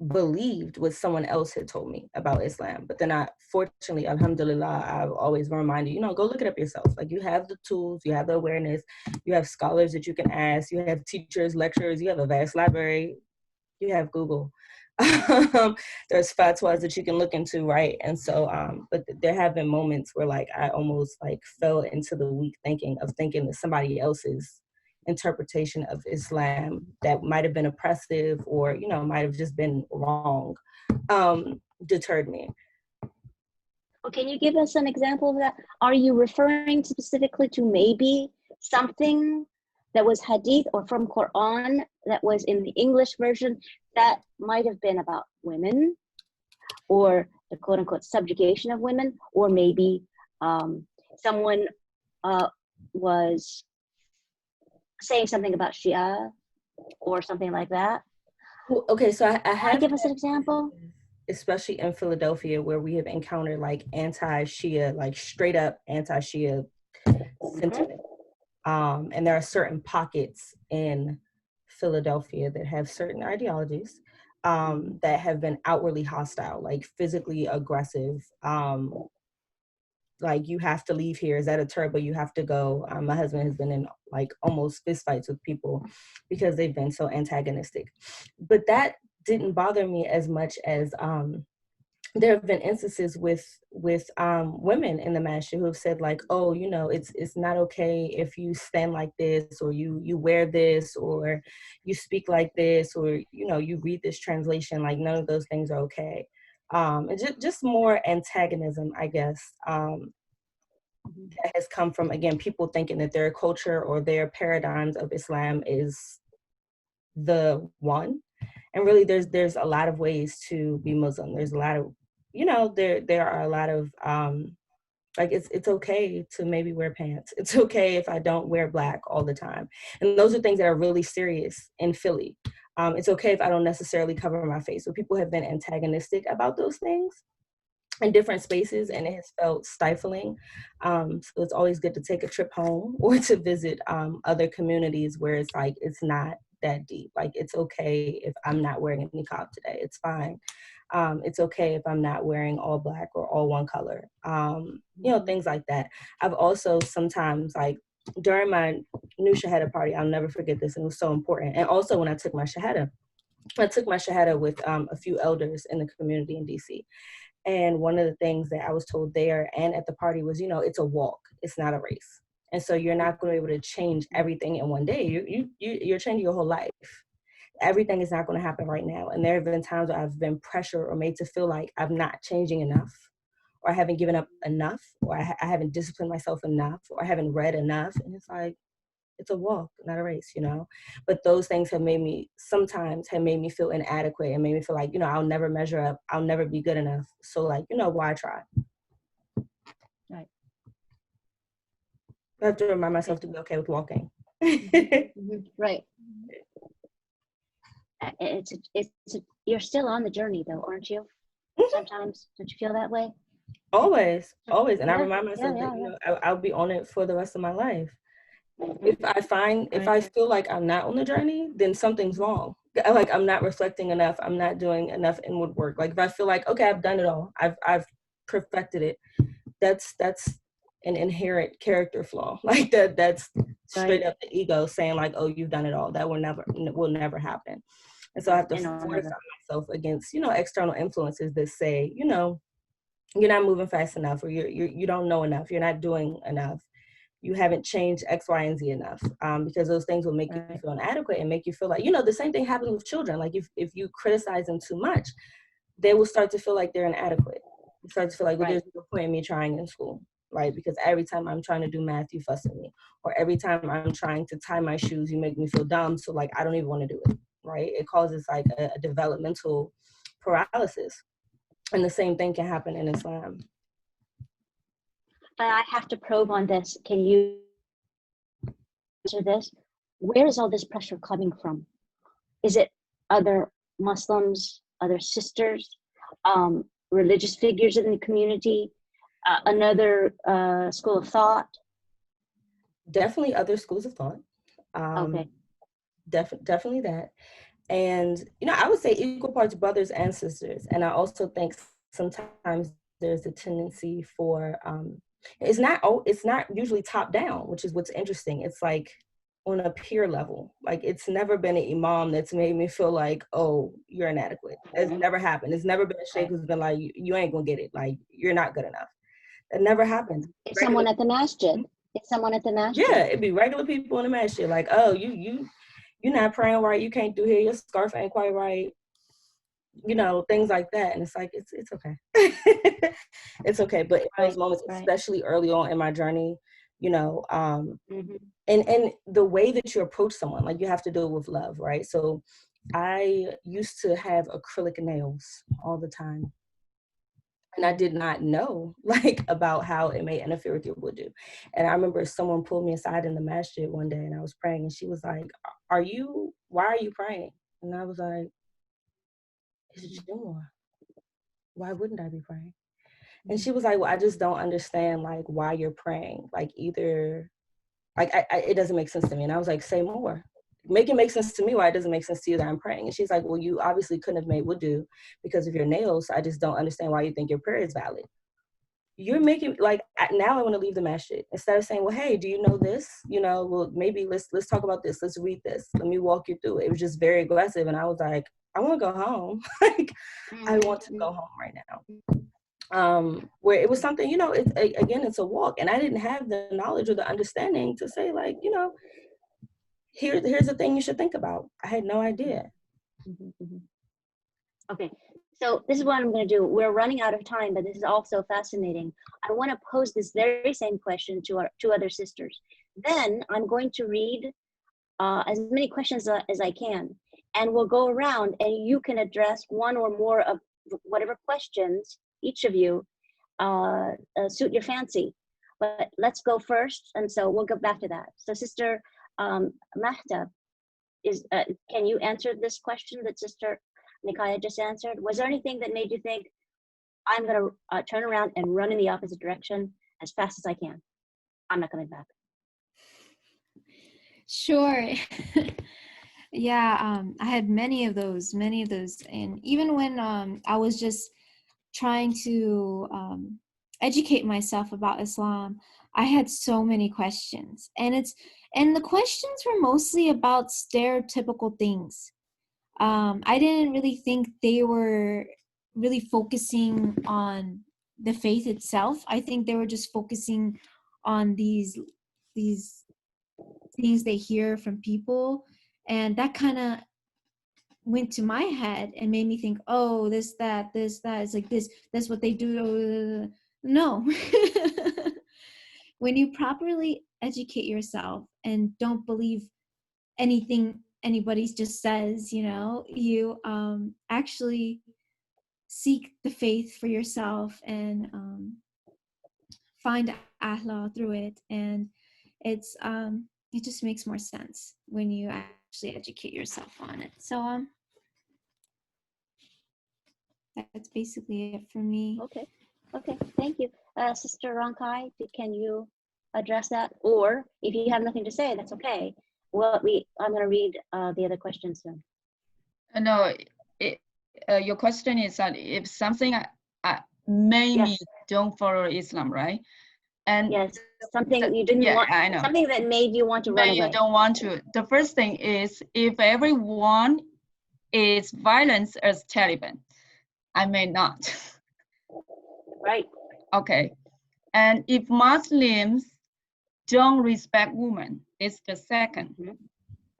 believed what someone else had told me about Islam. But then fortunately, alhamdulillah, I've always reminded, go look it up yourself. Like, you have the tools, you have the awareness, you have scholars that you can ask, you have teachers, lecturers, you have a vast library, you have Google. There's fatwas that you can look into, right? And so, but there have been moments where I almost fell into the weak thinking that somebody else's interpretation of Islam that might have been oppressive or, might have just been wrong, deterred me. Well, can you give us an example of that? Are you referring specifically to maybe something that was hadith or from Quran that was in the English version that might have been about women or the quote unquote subjugation of women, or maybe someone was saying something about Shia or something like that? Okay, so I have. Give us an example. Especially in Philadelphia, where we have encountered anti-Shia, straight up anti-Shia sentiment. And there are certain pockets in Philadelphia that have certain ideologies that have been outwardly hostile, physically aggressive. You have to leave here. Is that a turba? You have to go. My husband has been in almost fistfights with people because they've been so antagonistic. But that didn't bother me as much as there have been instances with women in the masjid who have said it's not okay if you stand like this, or you wear this, or you speak like this, or you read this translation. None of those things are okay. And just more antagonism, I guess. that has come from, again, people thinking that their culture or their paradigms of Islam is the one. And really there's a lot of ways to be Muslim. There's a lot of, you know, there are a lot of like it's okay to maybe wear pants. It's okay if I don't wear black all the time. And those are things that are really serious in Philly. It's okay if I don't necessarily cover my face. So people have been antagonistic about those things in different spaces, and it has felt stifling. So it's always good to take a trip home or to visit other communities where it's like, it's not that deep. Like, it's okay if I'm not wearing a niqab today. It's fine. It's okay if I'm not wearing all black or all one color. You know, things like that. I've also sometimes, like, during my new Shahada party, I'll never forget this, and it was so important. And also when I took my Shahada with a few elders in the community in DC. And one of the things that I was told there and at the party was, you know, it's a walk, it's not a race. And so you're not going to be able to change everything in one day. You're changing your whole life. Everything is not going to happen right now. And there have been times where I've been pressured or made to feel like I'm not changing enough, or I haven't given up enough, or I haven't disciplined myself enough, or I haven't read enough. And it's like, it's a walk, not a race, you know? But those things sometimes have made me feel inadequate and made me feel like, you know, I'll never measure up. I'll never be good enough. So, like, you know, why try? Right. I have to remind myself to be okay with walking. Right. You're still on the journey though, aren't you? Sometimes, don't you feel that way? Always. And Yeah, I remind myself that, you know, I'll be on it for the rest of my life. If I feel like I'm not on the journey, then something's wrong. Like, I'm not reflecting enough. I'm not doing enough inward work. Like, if I feel like, okay, I've done it all, I've perfected it, that's an inherent character flaw. Like, that's straight up the ego saying like, oh, you've done it all. That will never happen. And so I have to fortify myself against, you know, external influences that say, you know, you're not moving fast enough, or you don't know enough, you're not doing enough, you haven't changed X, Y, and Z enough, because those things will make you feel inadequate and make you feel like, you know, the same thing happens with children. Like, if you criticize them too much, they will start to feel like they're inadequate. You start to feel like, well, there's no point in me trying in school, right? Because every time I'm trying to do math, you fuss at me. Or every time I'm trying to tie my shoes, you make me feel dumb. So, like, I don't even want to do it, right? It causes like a developmental paralysis. And the same thing can happen in Islam. But I have to probe on this. Can you answer this? Where is all this pressure coming from? Is it other Muslims, other sisters, religious figures in the community, another school of thought? Definitely other schools of thought. Okay. Definitely that. And, you know, I would say equal parts brothers and sisters. And I also think sometimes there's a tendency for, it's not usually top down, which is what's interesting. It's like on a peer level. Like, it's never been an imam that's made me feel like, oh, you're inadequate. It's never happened. It's never been a sheikh who's been like, you ain't gonna get it. Like, you're not good enough. That never happened. It's someone at the masjid. It's someone at the masjid. Yeah, it'd be regular people in the masjid. Like, oh, you're not praying right. You can't do here. Your scarf ain't quite right. You know, things like that. And it's like, it's okay. It's okay. But in those moments, especially early on in my journey, you know, and the way that you approach someone, like, you have to do it with love, right? So I used to have acrylic nails all the time. And I did not know, like, about how it may interfere with your wudu. And I remember someone pulled me aside in the masjid one day, and I was praying, and she was like, why are you praying? And I was like, it's Jumu'ah. Why wouldn't I be praying? And she was like, well, I just don't understand, like, why you're praying. Like, either, like, it doesn't make sense to me. And I was like, say more. Make it make sense to me why it doesn't make sense to you that I'm praying. And she's like, well, you obviously couldn't have made wudu because of your nails. I just don't understand why you think your prayer is valid. You're making, like, now I want to leave the masjid. Instead of saying, well, hey, do you know this? You know, well, maybe let's talk about this. Let's read this. Let me walk you through it. It was just very aggressive. And I was like, I want to go home. Like, I want to go home right now. Where it was something, you know, it's a walk. And I didn't have the knowledge or the understanding to say, like, you know, here's the thing you should think about. I had no idea. Okay, So this is what I'm going to do. We're running out of time, but this is also fascinating. I want to pose this very same question to our two other sisters. Then I'm going to read as many questions as I can, and we'll go around and you can address one or more of whatever questions each of you suit your fancy. But let's go first, and so we'll go back to that. So Sister Mahtub, can you answer this question that Sister Niciah just answered? Was there anything that made you think, I'm going to turn around and run in the opposite direction as fast as I can? I'm not coming back. Sure. Yeah, I had many of those. And even when I was just trying to educate myself about Islam, I had so many questions. And the questions were mostly about stereotypical things. I didn't really think they were really focusing on the faith itself. I think they were just focusing on these things they hear from people, and that kind of went to my head and made me think, oh, this, that, it's like this, that's what they do. No. When you properly educate yourself and don't believe anything anybody just says, you actually seek the faith for yourself and find Allah through it. And it's it just makes more sense when you actually educate yourself on it. So that's basically it for me. Okay, thank you. Sister Ronkai, can you address that? Or if you have nothing to say, that's okay. Well, I'm going to read the other questions soon. No, your question is that if something made me don't follow Islam, right? And yes, something you didn't want. I know. Something that made you want to run away. You don't want to. The first thing is, if everyone is violent as Taliban, I may not. Right. Okay. And if Muslims don't respect women, it's the second. Mm-hmm.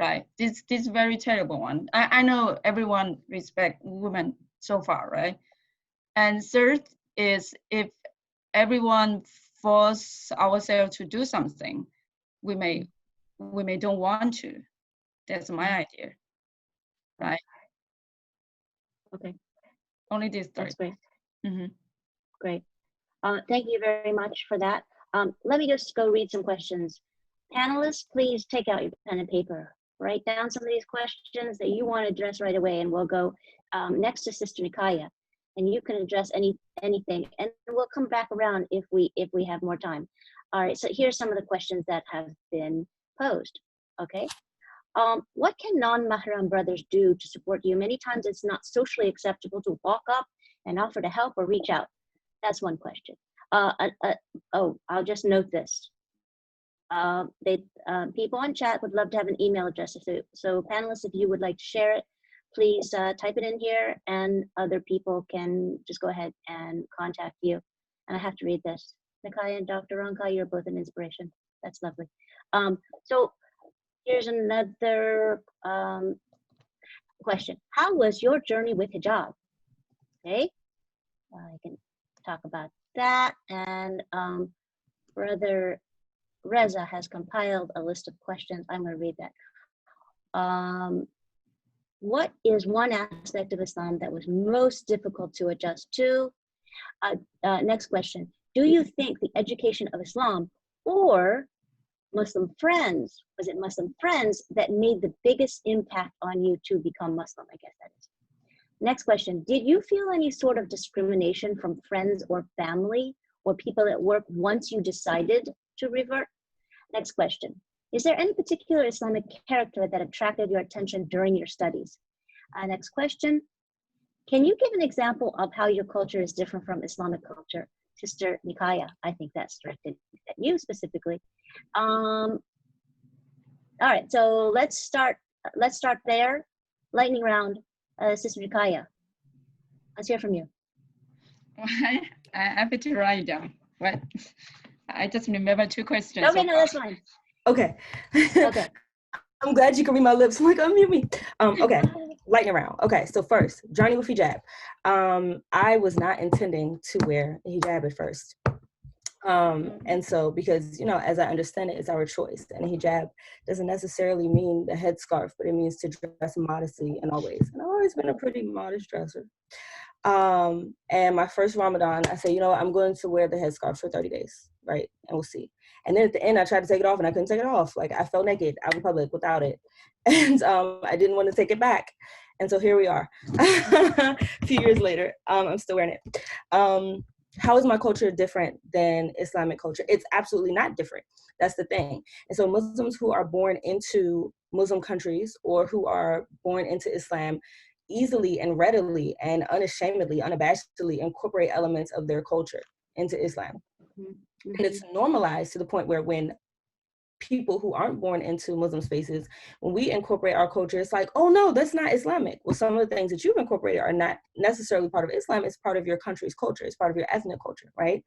Right. This very terrible one. I know everyone respect women so far, right? And third is, if everyone force ourselves to do something, we may don't want to. That's my idea, right? Okay. Only this three. That's great. Mm-hmm. Great. Thank you very much for that. Let me just go read some questions. Panelists, please take out your pen and paper. Write down some of these questions that you want to address right away, and we'll go next to Sister Niciah, and you can address anything, and we'll come back around if we have more time. All right, so here's some of the questions that have been posed. Okay, what can non-Mahram brothers do to support you? Many times it's not socially acceptable to walk up and offer to help or reach out. That's one question. Oh, I'll just note this. People on chat would love to have an email address. So panelists, if you would like to share it, please type it in here, and other people can just go ahead and contact you. And I have to read this. Niciah and Dr. Ronkai, you're both an inspiration. That's lovely. So here's another question. How was your journey with hijab? Okay, I can talk about that. And Brother Reza has compiled a list of questions. I'm going to read that. What is one aspect of Islam that was most difficult to adjust to? Next question. Do you think the education of Islam or Muslim friends, was it Muslim friends that made the biggest impact on you to become Muslim? I guess that is. Next question. Did you feel any sort of discrimination from friends or family or people at work once you decided to revert? Next question. Is there any particular Islamic character that attracted your attention during your studies? Next question. Can you give an example of how your culture is different from Islamic culture? Sister Niciah, I think that's directed at you specifically. All right, so let's start there. Lightning round, Sister Niciah. Let's hear from you. I have to write down. What? I just remember two questions. Okay, no, that's fine. Okay. Okay. I'm glad you can read my lips. I'm like, unmute me. Okay, lightning round. Okay, so first, journey with hijab. I was not intending to wear a hijab at first. And so, because, you know, as I understand it, it's our choice. And a hijab doesn't necessarily mean the headscarf, but it means to dress modestly and always. And I've always been a pretty modest dresser. And my first Ramadan, I said, you know what, I'm going to wear the headscarf for 30 days, right? And we'll see. And then at the end, I tried to take it off and I couldn't take it off. Like, I felt naked out in public without it. And I didn't want to take it back. And so here we are. A few years later, I'm still wearing it. How is my culture different than Islamic culture? It's absolutely not different. That's the thing. And so Muslims who are born into Muslim countries or who are born into Islam easily and readily and unashamedly, unabashedly incorporate elements of their culture into Islam. Mm-hmm. And it's normalized to the point where when people who aren't born into Muslim spaces, when we incorporate our culture, it's like, oh no, that's not Islamic. Well, some of the things that you've incorporated are not necessarily part of Islam. It's part of your country's culture. It's part of your ethnic culture, right?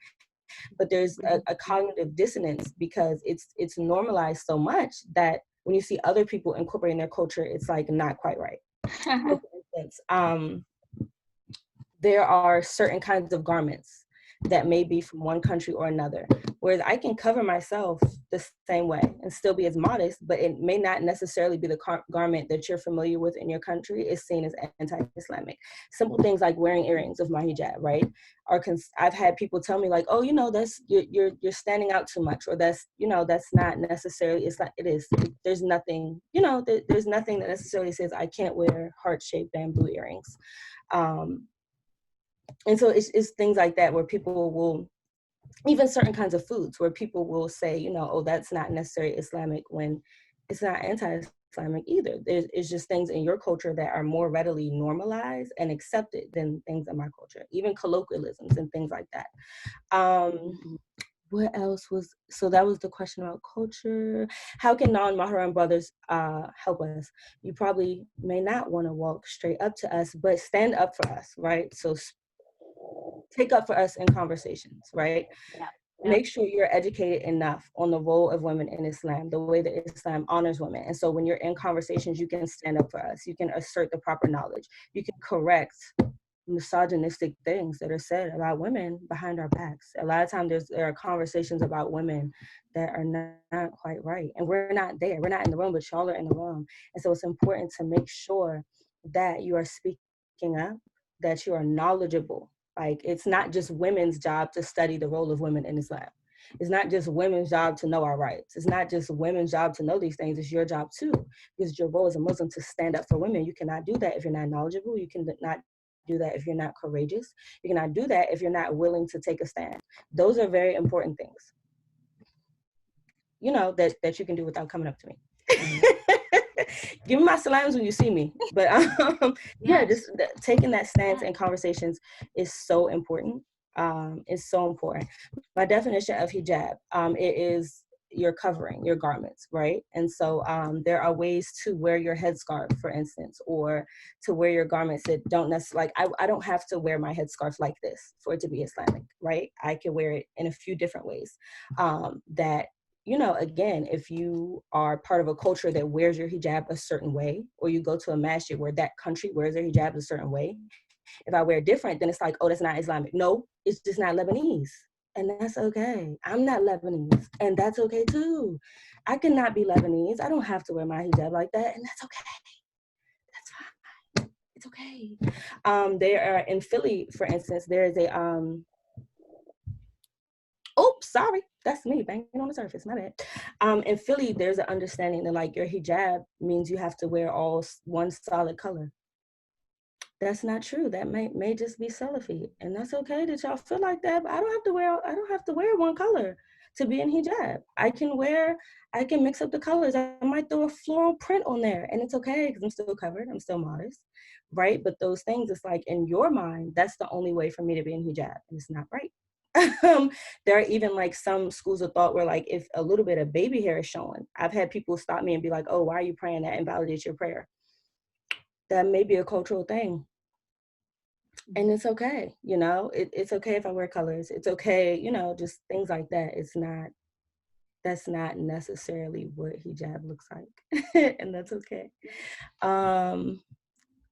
But there's a cognitive dissonance because it's normalized so much that when you see other people incorporating their culture, it's like not quite right. For instance, there are certain kinds of garments that may be from one country or another, whereas I can cover myself the same way and still be as modest, but it may not necessarily be the garment that you're familiar with in your country is seen as anti-Islamic. Simple things like wearing earrings of my hijab, right? I've had people tell me like, oh, you know, that's you're standing out too much, or that's, you know, that's not necessarily, it's not, it is. There's nothing, you know, there's nothing that necessarily says I can't wear heart-shaped bamboo earrings. And so it's things like that where people will, even certain kinds of foods where people will say, you know, oh, that's not necessarily Islamic when it's not anti-Islamic either. It's just things in your culture that are more readily normalized and accepted than things in my culture, even colloquialisms and things like that. What else was, so that was the question about culture. How can non-Mahram brothers help us? You probably may not want to walk straight up to us, but stand up for us, right? So take up for us in conversations, right? Yeah. Make sure you're educated enough on the role of women in Islam, the way that Islam honors women. And so when you're in conversations, you can stand up for us. You can assert the proper knowledge. You can correct misogynistic things that are said about women behind our backs. A lot of times there are conversations about women that are not quite right. And we're not there. We're not in the room, but y'all are in the room. And so it's important to make sure that you are speaking up, that you are knowledgeable. Like, it's not just women's job to study the role of women in Islam. It's not just women's job to know our rights. It's not just women's job to know these things. It's your job too, because your role as a Muslim to stand up for women. You cannot do that if you're not knowledgeable. You cannot do that if you're not courageous. You cannot do that if you're not willing to take a stand. Those are very important things, you know, that you can do without coming up to me. Give me my salams when you see me. But yeah, just taking that stance in conversations is so important. It's so important. My definition of hijab, it is your covering, your garments, right? And so there are ways to wear your headscarf, for instance, or to wear your garments that don't necessarily, like, I don't have to wear my headscarf like this for it to be Islamic, right? I can wear it in a few different ways that, you know, again, if you are part of a culture that wears your hijab a certain way, or you go to a masjid where that country wears their hijab a certain way, if I wear different, then it's like, oh, that's not Islamic. No, it's just not Lebanese. And that's okay. I'm not Lebanese, and that's okay too. I cannot be Lebanese. I don't have to wear my hijab like that, and that's okay. That's fine. It's okay. There are, in Philly, for instance, there is a, oops, sorry, that's me banging on the surface, my bad. In Philly, there's an understanding that like your hijab means you have to wear all one solid color. That's not true. That may just be Salafi, and that's okay that y'all feel like that. But I don't have to wear one color to be in hijab. I can mix up the colors. I might throw a floral print on there, and it's okay because I'm still covered. I'm still modest, right? But those things, it's like in your mind, that's the only way for me to be in hijab, and it's not right. There are even like some schools of thought where like if a little bit of baby hair is showing, I've had people stop me and be like, oh, why are you praying? That invalidates your prayer. That may be a cultural thing. And it's okay, you know, it's okay if I wear colors. It's okay, you know, just things like that. that's not necessarily what hijab looks like, and that's okay.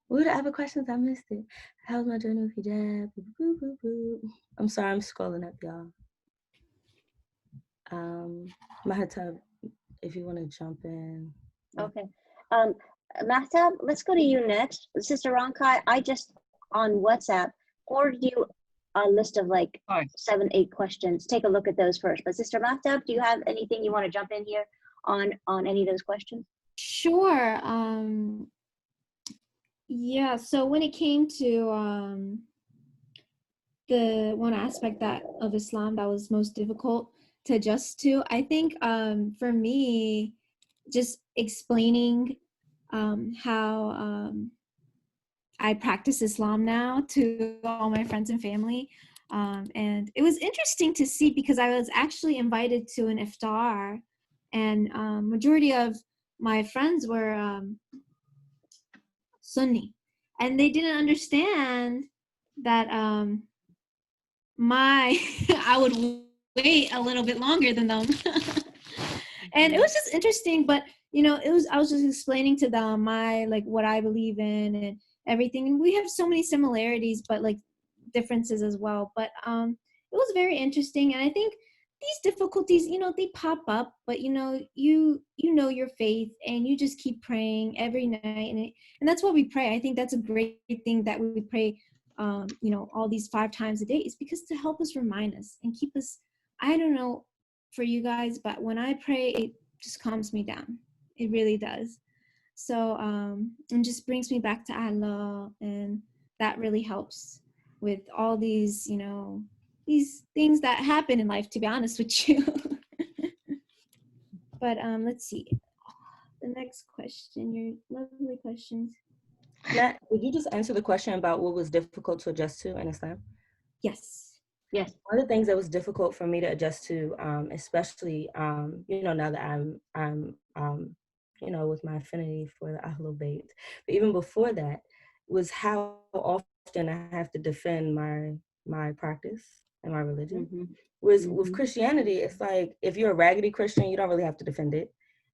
What other questions? I missed it. How's my journey with hijab? Boo, boo, boo. I'm sorry, I'm scrolling up, y'all. Mahtub, if you want to jump in. Okay. Mahtub, let's go to you next. Sister Ronkai, I just on WhatsApp forwarded you a list of like 7, 8 questions. Take a look at those first. But Sister Mahtub, do you have anything you want to jump in here on any of those questions? Sure. Yeah, so when it came to the one aspect that of Islam that was most difficult to adjust to, I think for me, just explaining how I practice Islam now to all my friends and family. And it was interesting to see because I was actually invited to an iftar, and majority of my friends were Sunni, and they didn't understand that I would wait a little bit longer than them. And it was just interesting, but I was just explaining to them what I believe in and everything, and we have so many similarities but like differences as well. But it was very interesting, and I think these difficulties, they pop up, but you know your faith, and you just keep praying every night, and that's what we pray. I think that's a great thing that we pray all these 5 times a day, is because to help us, remind us, and keep us. I don't know for you guys, but when I pray, it just calms me down. It really does. So and just brings me back to Allah, and that really helps with all these these things that happen in life, to be honest with you. But let's see the next question, your lovely questions. Nat, would you just answer the question about what was difficult to adjust to in Islam? Yes. One of the things that was difficult for me to adjust to, especially now that I'm with my affinity for the Ahlul Bayt, but even before that, was how often I have to defend my practice and my religion. Mm-hmm. Whereas with Christianity, it's like if you're a raggedy Christian, you don't really have to defend it.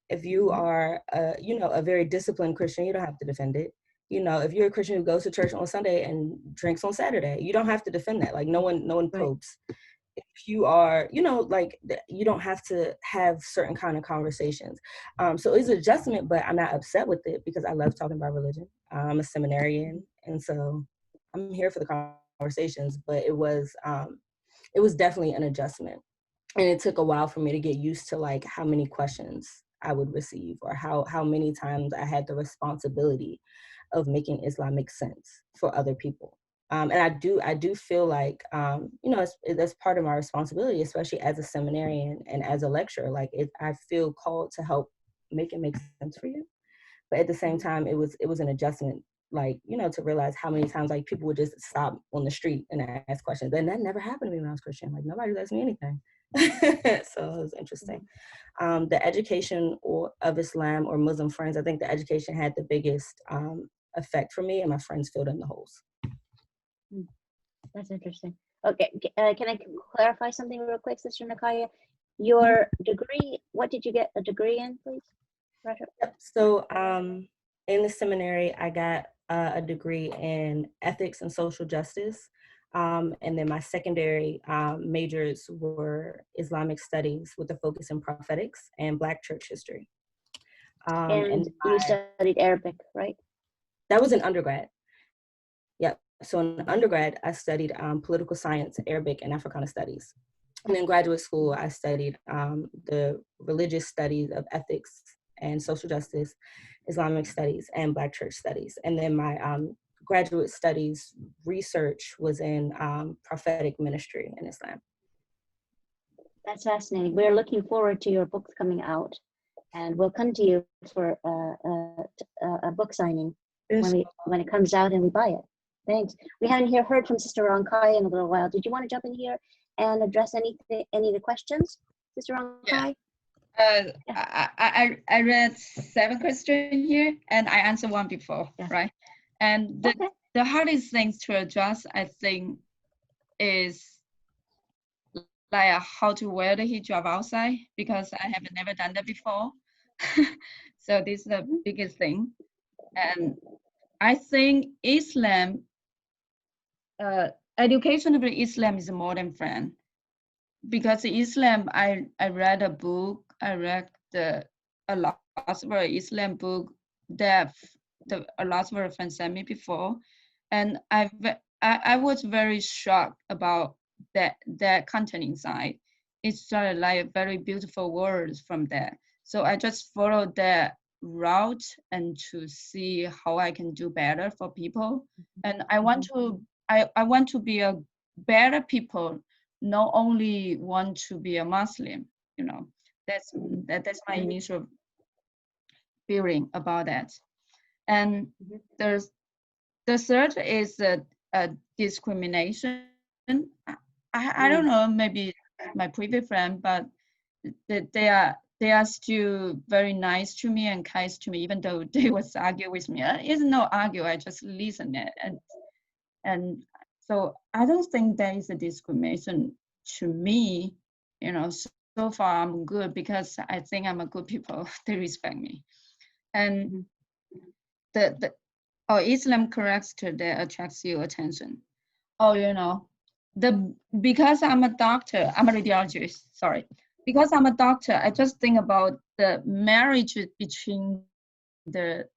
If you are a very disciplined Christian, you don't have to defend it. If you're a Christian who goes to church on Sunday and drinks on Saturday, you don't have to defend that. Like no one probes. If you are, you don't have to have certain kind of conversations. So it's an adjustment, but I'm not upset with it because I love talking about religion. I'm a seminarian, and so I'm here for the conversations. But it was definitely an adjustment, and it took a while for me to get used to like how many questions I would receive, or how many times I had the responsibility of making Islam make sense for other people. And I do feel like, that's part of my responsibility, especially as a seminarian and as a lecturer. Like I feel called to help make it make sense for you. But at the same time, it was an adjustment, to realize how many times like people would just stop on the street and ask questions. And that never happened to me when I was Christian. Like nobody was asking me anything. So it was interesting. The education of Islam or Muslim friends, I think the education had the biggest effect for me, and my friends filled in the holes. That's interesting. Okay, can I clarify something real quick, Sister Niciah? Your degree, what did you get a degree in, please? Yep. So in the seminary, I got a degree in ethics and social justice. And then my secondary majors were Islamic studies with a focus in prophetics and Black church history. And you studied Arabic, right? That was an undergrad. Yep. So in undergrad, I studied political science, Arabic, and Africana studies. And in graduate school, I studied the religious studies of ethics and social justice, Islamic studies, and Black church studies. And then my graduate studies research was in prophetic ministry in Islam. That's fascinating. We're looking forward to your books coming out, and we'll come to you for a book signing when it comes out and we buy it. Thanks. We haven't heard from Sister Ronkai in a little while. Did you want to jump in here and address any of the questions, Sister Ronkai? I read 7 questions here, and I answered one before, right? And the hardest things to adjust, I think, is like how to wear the hijab outside, because I have never done that before. So this is the biggest thing. And I think Islam, education of Islam is a modern friend, because Islam, I read a book, I read a lot of Islam book that a lot of friends sent me before, and I was very shocked about that content inside. It's like very beautiful words from there. So I just followed that route and to see how I can do better for people. And I want to I want to be a better people, not only want to be a Muslim, you know. That's my initial feeling about that. And there's the third is a discrimination. I don't know, maybe my previous friend, but they are still very nice to me and kind to me, even though they was argue with me. It's no argue, I just listen it. And so I don't think there is a discrimination to me, you know. So far I'm good, because I think I'm a good people. They respect me. And the Islam character that attracts your attention. Oh, you know, because I'm a doctor, I'm a radiologist, sorry. Because I'm a doctor, I just think about the marriage between the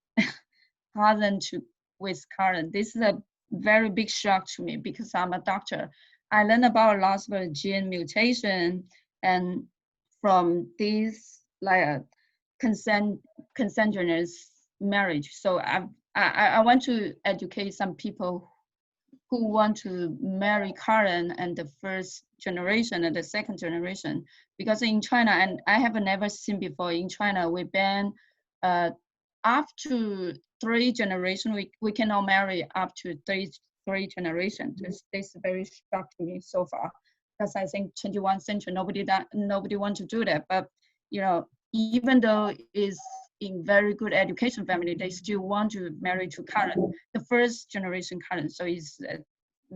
cousin with current. This is a very big shock to me, because I'm a doctor. I learned about lots of gene mutation, and from this like consanguineous marriage. So I want to educate some people who want to marry current and the first generation and the second generation, because in China, and I have never seen before, in China we ban up to 3 generations. We cannot marry up to three generations. This is very shock to me so far, because I think 21st century nobody want to do that. But you know, even though it's in very good education family, they still want to marry to current, the first generation current. So it's a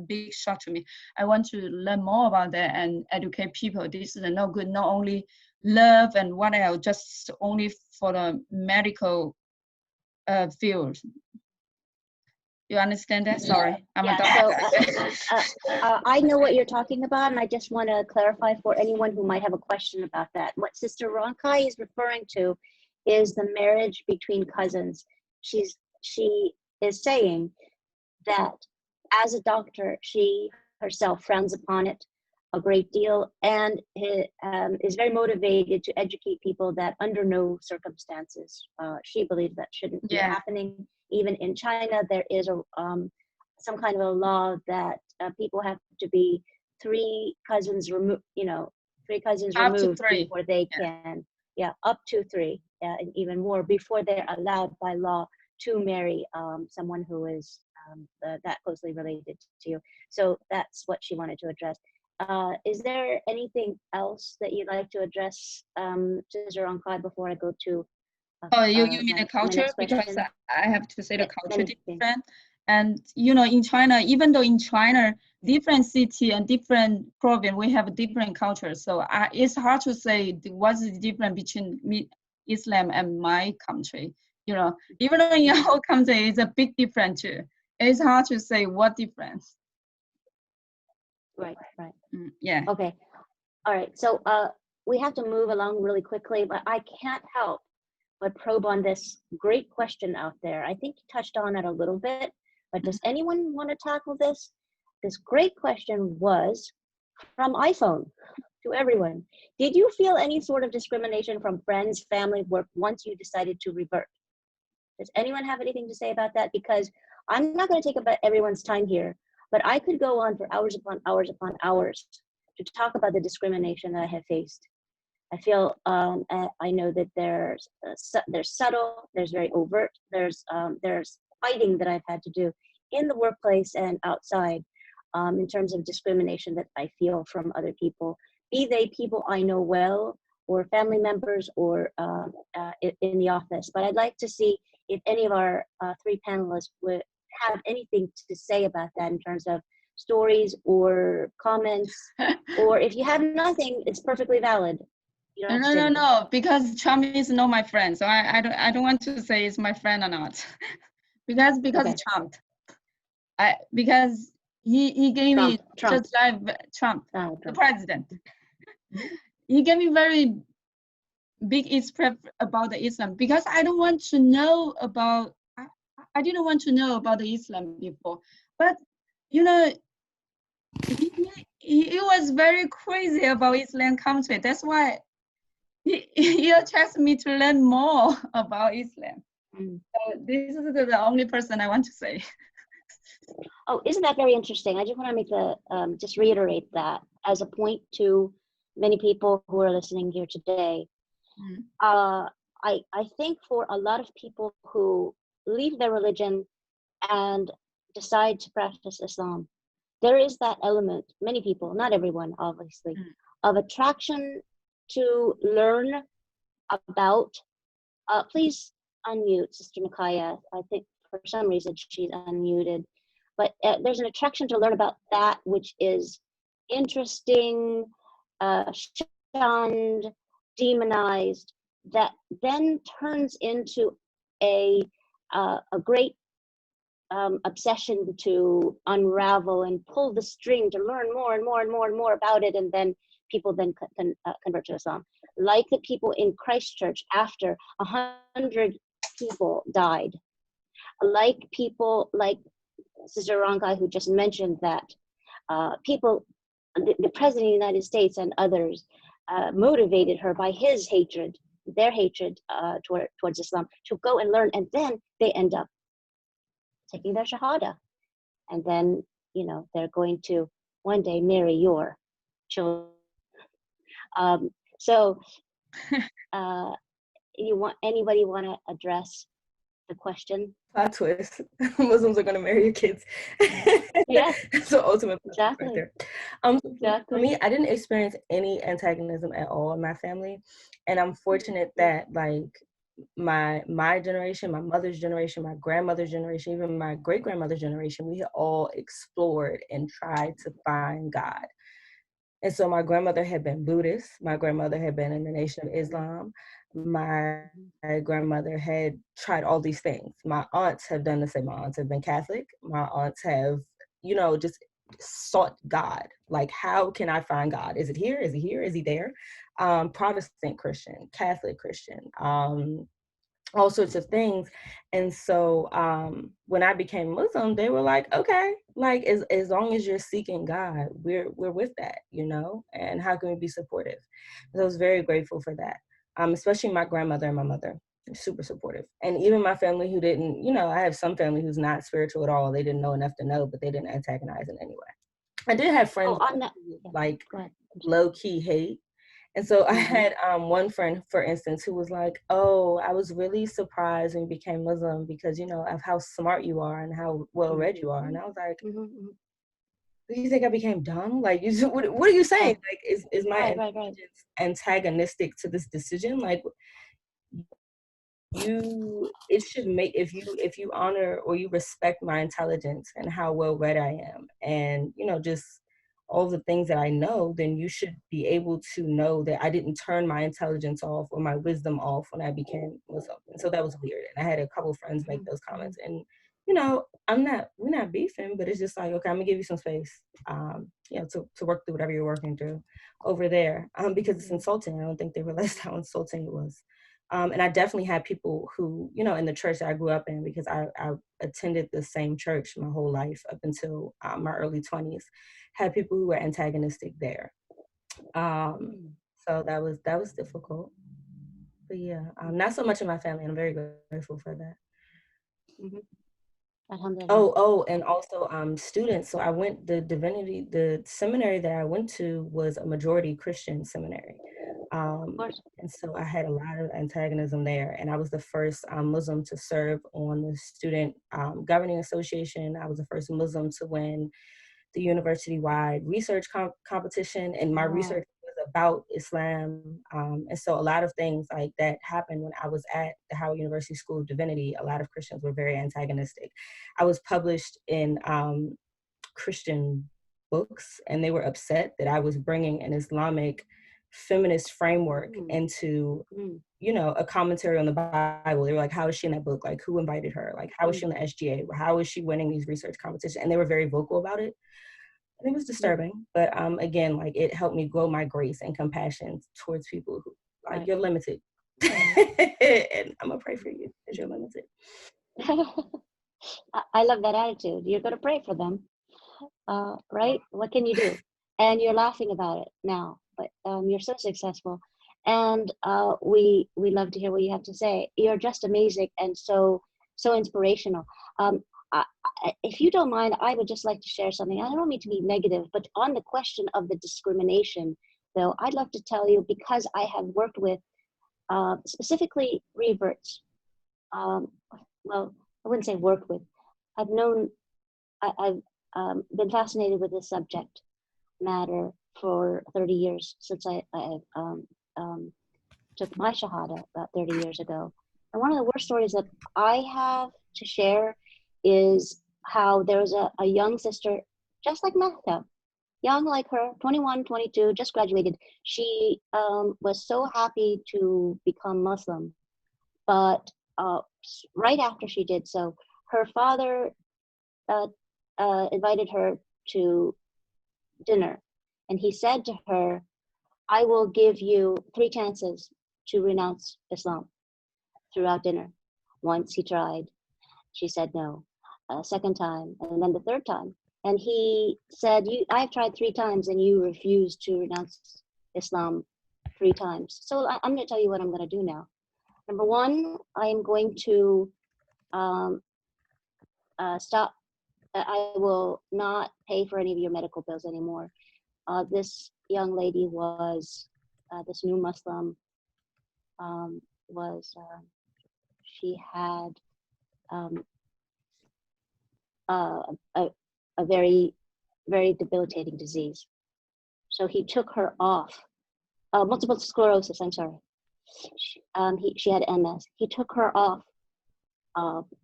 big shock to me. I want to learn more about that and educate people. This is no good, not only love and what else, just only for the medical field. You understand that? Sorry, I'm a doctor. I know what you're talking about, and I just want to clarify for anyone who might have a question about that. What Sister Ronkai is referring to is the marriage between cousins. She is saying that as a doctor, she herself frowns upon it a great deal, and is very motivated to educate people that under no circumstances, she believes that shouldn't be happening. Even in China, there is some kind of a law that people have to be 3 cousins removed, before they can, up to 3, and even more before they're allowed by law to marry someone who is that closely related to you. So that's what she wanted to address. Is there anything else that you'd like to address, Sister Ronkai, before I go to you mean the culture? Because I have to say the culture different. And you know, in China, even though in China, different city and different province, we have different cultures. So it's hard to say what's the difference between Islam and my country. You know, even though in our country, it's a big difference too. It's hard to say what difference. Right. Yeah. Okay. All right. So we have to move along really quickly, but I can't help but probe on this great question out there. I think you touched on it a little bit, but does anyone want to tackle this? This great question was from iPhone to everyone. Did you feel any sort of discrimination from friends, family, work once you decided to revert? Does anyone have anything to say about that? Because I'm not going to take up everyone's time here, but I could go on for hours upon hours upon hours to talk about the discrimination that I have faced. I feel I know that there's subtle, there's very overt, there's fighting that I've had to do in the workplace and outside, in terms of discrimination that I feel from other people, be they people I know well or family members or in the office. But I'd like to see if any of our 3 panelists would have anything to say about that in terms of stories or comments, or if you have nothing, it's perfectly valid. You don't have to say anything. No, because Trump is not my friend, so I don't want to say it's my friend or not. because Okay. Trump, because he gave me Trump. just like Trump, Oh, the Trump. president. He gave me very big express about the Islam, because I don't want to know about. I didn't want to know about the Islam before, but you know, he was very crazy about Islam country. That's why he attracts me to learn more about Islam. Mm. So this is the only person I want to say. Oh, isn't that very interesting? I just want to make just reiterate that as a point to many people who are listening here today. Mm. I think for a lot of people who leave their religion and decide to practice Islam, there is that element, many people, not everyone, obviously, of attraction to learn about. Please unmute Sister Niciah. I think for some reason she's unmuted. But there's an attraction to learn about that which is interesting, shunned, demonized, that then turns into a great obsession to unravel and pull the string to learn more and more and more and more about it, and then people then convert to Islam. Like the people in Christchurch after 100 people died. Like people like Sister Ronkai, who just mentioned that people, the President of the United States and others, motivated her by his hatred, their hatred towards Islam, to go and learn, and then they end up taking their Shahada. And then, they're going to one day marry your children. So anybody want to address the question? Plot twist. Muslims are going to marry your kids. Yes. So ultimate Exactly. right there. Exactly. For me, I didn't experience any antagonism at all in my family. And I'm fortunate that like my generation, my mother's generation, my grandmother's generation, even my great-grandmother's generation, we all explored and tried to find God. And so my grandmother had been Buddhist. My grandmother had been in the Nation of Islam. My grandmother had tried all these things. My aunts have done the same. My aunts have been Catholic. My aunts have, just sought God. Like, how can I find God? Is it here? Is he here? Is he there? Protestant Christian, Catholic Christian, all sorts of things. And so when I became Muslim, they were like, okay, like as long as you're seeking God, we're with that, and how can we be supportive? So I was very grateful for that. Especially my grandmother and my mother, super supportive. And even my family who didn't, I have some family who's not spiritual at all. They didn't know enough to know, but they didn't antagonize in any way. I did have friends like low-key hate. And so I had one friend, for instance, who was like, oh, I was really surprised when you became Muslim because, of how smart you are and how well-read you are. And I was like, do you think I became dumb? Like, what are you saying? Like, is my intelligence antagonistic to this decision? Like, it should make, if you honor or you respect my intelligence and how well-read I am and, just all the things that I know, then you should be able to know that I didn't turn my intelligence off or my wisdom off when I became Muslim. And so that was weird. And I had a couple of friends make those comments. And, we're not beefing, but it's just like, okay, I'm gonna give you some space, to work through whatever you're working through over there. Because it's insulting. I don't think they realized how insulting it was. And I definitely had people who, in the church that I grew up in, because I attended the same church my whole life up until my early 20s, had people who were antagonistic there. So that was difficult. But yeah, not so much in my family. And I'm very grateful for that. Oh, and also students. So I went, the seminary that I went to was a majority Christian seminary. And so I had a lot of antagonism there. And I was the first Muslim to serve on the student governing association. I was the first Muslim to win the university-wide research competition. And my research was about Islam. And so a lot of things like that happened when I was at the Howard University School of Divinity. A lot of Christians were very antagonistic. I was published in Christian books, and they were upset that I was bringing an Islamic feminist framework into, you know, a commentary on the Bible. They were like, how is she in that book? Like, who invited her? Like, how is she in the SGA? How is she winning these research competitions? And they were very vocal about it. And it was disturbing, but again, like, it helped me grow my grace and compassion towards people who, like, you're limited. And I'm gonna pray for you because you're limited. I love that attitude. You're going to pray for them, right? What can you do? And you're laughing about it now, but you're so successful, and we love to hear what you have to say. You're just amazing and so inspirational. If you don't mind, I would just like to share something. I don't mean to be negative, but on the question of the discrimination, though, I'd love to tell you, because I have worked with specifically reverts. Well, I wouldn't say worked with. I've been fascinated with this subject matter for 30 years, since I took my Shahada about 30 years ago. And one of the worst stories that I have to share is how there was a young sister, just like Mahtub, young like her, 21, 22, just graduated. She was so happy to become Muslim, but right after she did so, her father invited her to dinner, and he said to her, I will give you 3 chances to renounce Islam throughout dinner. Once he tried, she said no. Second time, and then the third time. And he said, I've tried 3 times and you refused to renounce Islam 3 times. So I'm going to tell you what I'm going to do now. Number 1, I am going to stop. I will not pay for any of your medical bills anymore. This young lady was, this new Muslim she had a very, very debilitating disease. So he took her off, multiple sclerosis, I'm sorry. She had MS. He took her off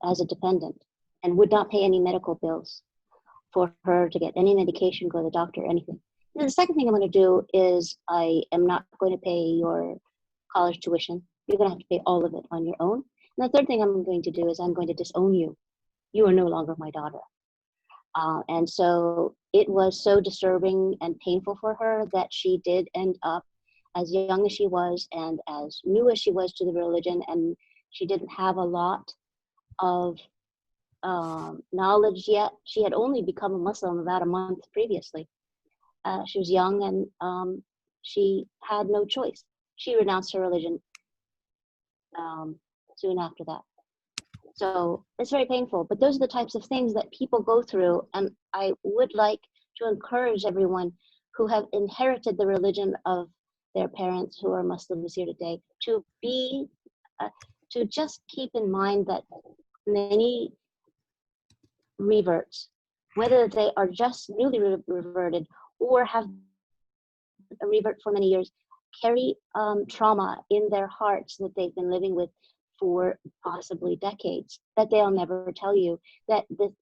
as a dependent and would not pay any medical bills for her to get any medication, go to the doctor, anything. And the second thing I'm going to do is I am not going to pay your college tuition. You're going to have to pay all of it on your own. And the third thing I'm going to do is I'm going to disown you. You are no longer my daughter. And so it was so disturbing and painful for her that she did end up, as young as she was and as new as she was to the religion, and she didn't have a lot of knowledge yet. She had only become a Muslim about a month previously. She was young, and she had no choice. She renounced her religion soon after that. So it's very painful, but those are the types of things that people go through, and I would like to encourage everyone who have inherited the religion of their parents who are Muslims here today to be, to just keep in mind that many reverts, whether they are just newly reverted or have a revert for many years, carry trauma in their hearts that they've been living with for possibly decades, that they'll never tell you, that the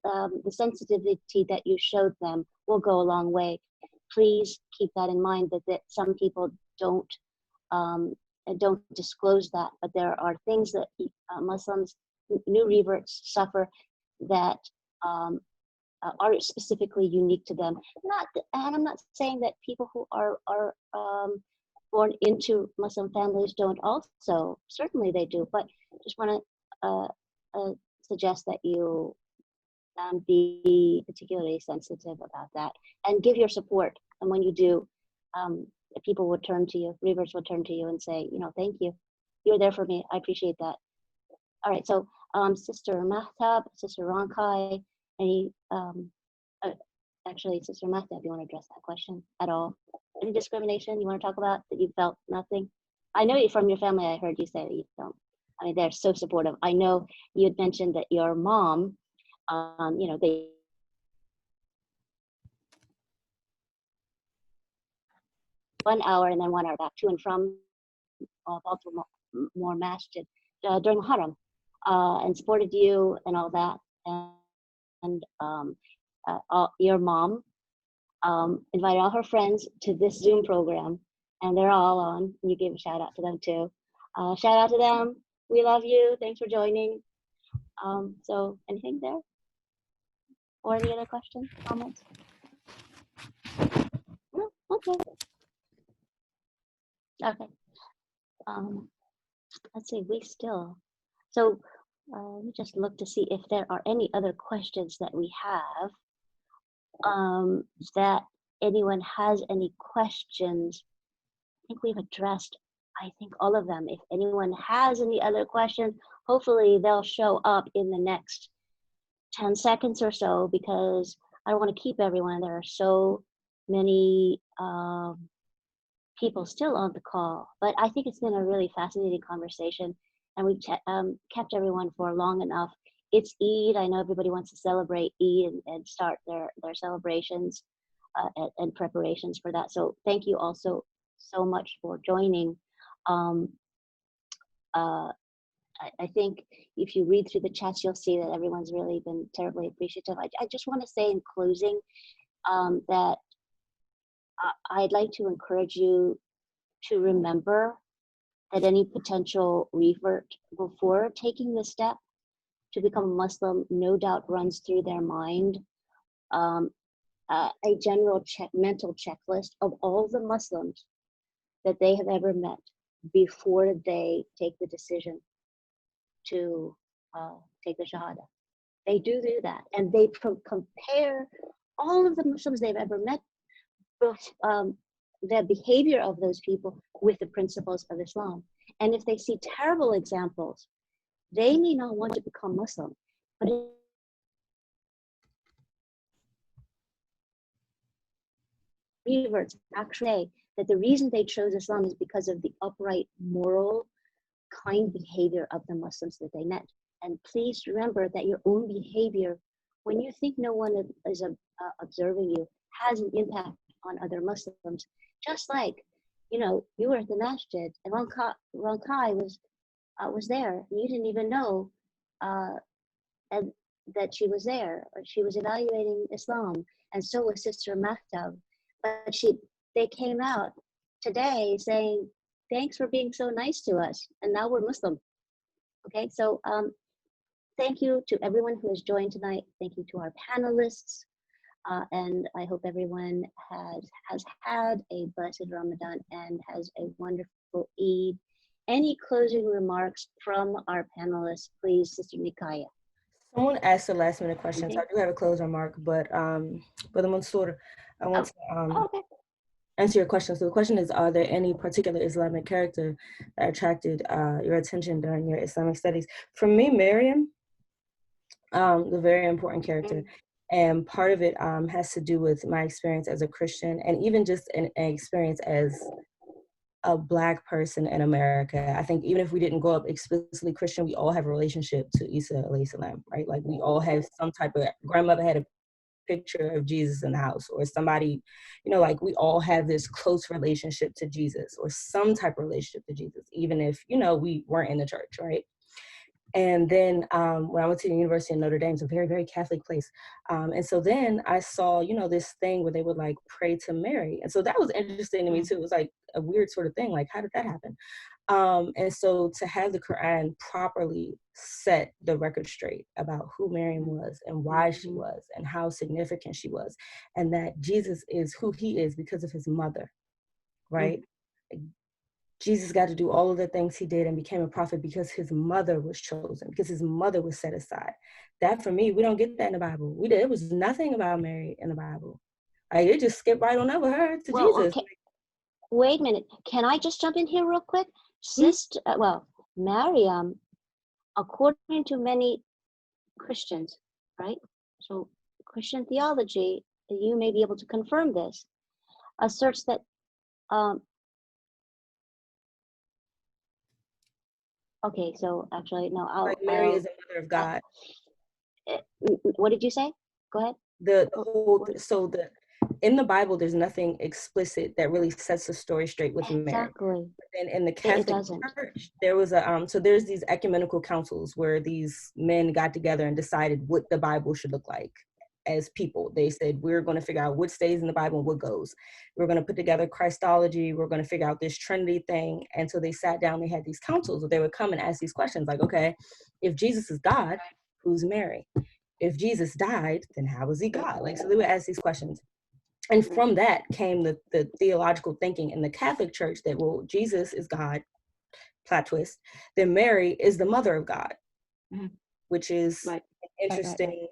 sensitivity that you showed them will go a long way. Please keep that in mind, that some people don't disclose that, but there are things that Muslims, new reverts, suffer that are specifically unique to them. And I'm not saying that people who are born into Muslim families don't also. Certainly they do, but just want to suggest that you be particularly sensitive about that and give your support. And when you do, people will turn to you, reverts will turn to you and say, thank you. You're there for me. I appreciate that. All right, so Sister Mahtub, Sister Ronkai, actually, Sister Mahtub, you want to address that question at all? Any discrimination you want to talk about that you felt nothing? I know you from your family, I heard you say that you don't. I mean, they're so supportive. I know you had mentioned that your mom, they one hour and then 1 hour back to and from Baltimore Masjid during the Haram, and supported you and all that. And your mom invited all her friends to this Zoom program, and they're all on. You gave a shout out to them too. Shout out to them. We love you. Thanks for joining. So anything there? Or any other questions, comments? No? Okay. Okay. Let's see, so let me just look to see if there are any other questions that we have. That anyone has any questions. I think we've addressed, I think, all of them. If anyone has any other questions, hopefully they'll show up in the next 10 seconds or so, because I don't want to keep everyone. There are so many people still on the call, but I think it's been a really fascinating conversation, and we've kept everyone for long enough. It's Eid. I know everybody wants to celebrate Eid and start their celebrations and preparations for that. So thank you also so much for joining. I think if you read through the chats, you'll see that everyone's really been terribly appreciative. I just want to say in closing that I'd like to encourage you to remember that any potential revert before taking the step to become a Muslim no doubt runs through their mind a general mental checklist of all the Muslims that they have ever met before they take the decision to take the Shahada. They do that, and they compare all of the Muslims they've ever met, the behavior of those people with the principles of Islam. And if they see terrible examples, they may not want to become Muslim. But reverts actually say that the reason they chose Islam is because of the upright, moral, kind behavior of the Muslims that they met. And please remember that your own behavior, when you think no one is observing you, has an impact on other Muslims. Just like, you were at the masjid and Ronkai was there. You didn't even know and that she was there, or she was evaluating Islam, and so was Sister Mahtub. But they came out today saying, thanks for being so nice to us, and now we're Muslim. Okay, so thank you to everyone who has joined tonight. Thank you to our panelists. And I hope everyone has had a blessed Ramadan and has a wonderful Eid. Any closing remarks from our panelists, please, Sister Niciah? Someone asked a last minute question, so I do have a closing remark, but Brother Mansour, I want to answer your question. So the question is, are there any particular Islamic character that attracted your attention during your Islamic studies? For me, Maryam, the very important character. And part of it has to do with my experience as a Christian, and even just an experience as a Black person in America. I think even if we didn't grow up explicitly Christian, we all have a relationship to Isa alayhi salam, right? Like we all have some type of, grandmother had a picture of Jesus in the house, or somebody, like we all have this close relationship to Jesus, or some type of relationship to Jesus, even if, we weren't in the church, right? And then when I went to the University of Notre Dame, it's a very, very Catholic place. And so then I saw, this thing where they would like pray to Mary. And so that was interesting to me too. It was like a weird sort of thing. Like, how did that happen? And so to have the Quran properly set the record straight about who Mary was and why she was and how significant she was, and that Jesus is who he is because of his mother, right? Jesus got to do all of the things he did and became a prophet because his mother was chosen, because his mother was set aside. That for me, we don't get that in the Bible. There was nothing about Mary in the Bible. Like, it just skipped right on over her to Jesus. Okay. Wait a minute. Can I just jump in here real quick? Sister, Maryam, according to many Christians, right? So Christian theology, you may be able to confirm this, asserts that okay, so actually, no, Mary is the mother of God. What did you say? Go ahead. In the Bible, there's nothing explicit that really sets the story straight with Mary. Exactly. But then in the Catholic Church, there was so there's these ecumenical councils where these men got together and decided what the Bible should look like. as people. They said, we're going to figure out what stays in the Bible and what goes. We're going to put together Christology. We're going to figure out this Trinity thing. And so they sat down, they had these councils where they would come and ask these questions like, okay, if Jesus is God, who's Mary? If Jesus died, then how is he God? Like, so they would ask these questions. And from that came the theological thinking in the Catholic Church that, well, Jesus is God, plot twist, then Mary is the mother of God, which is an interesting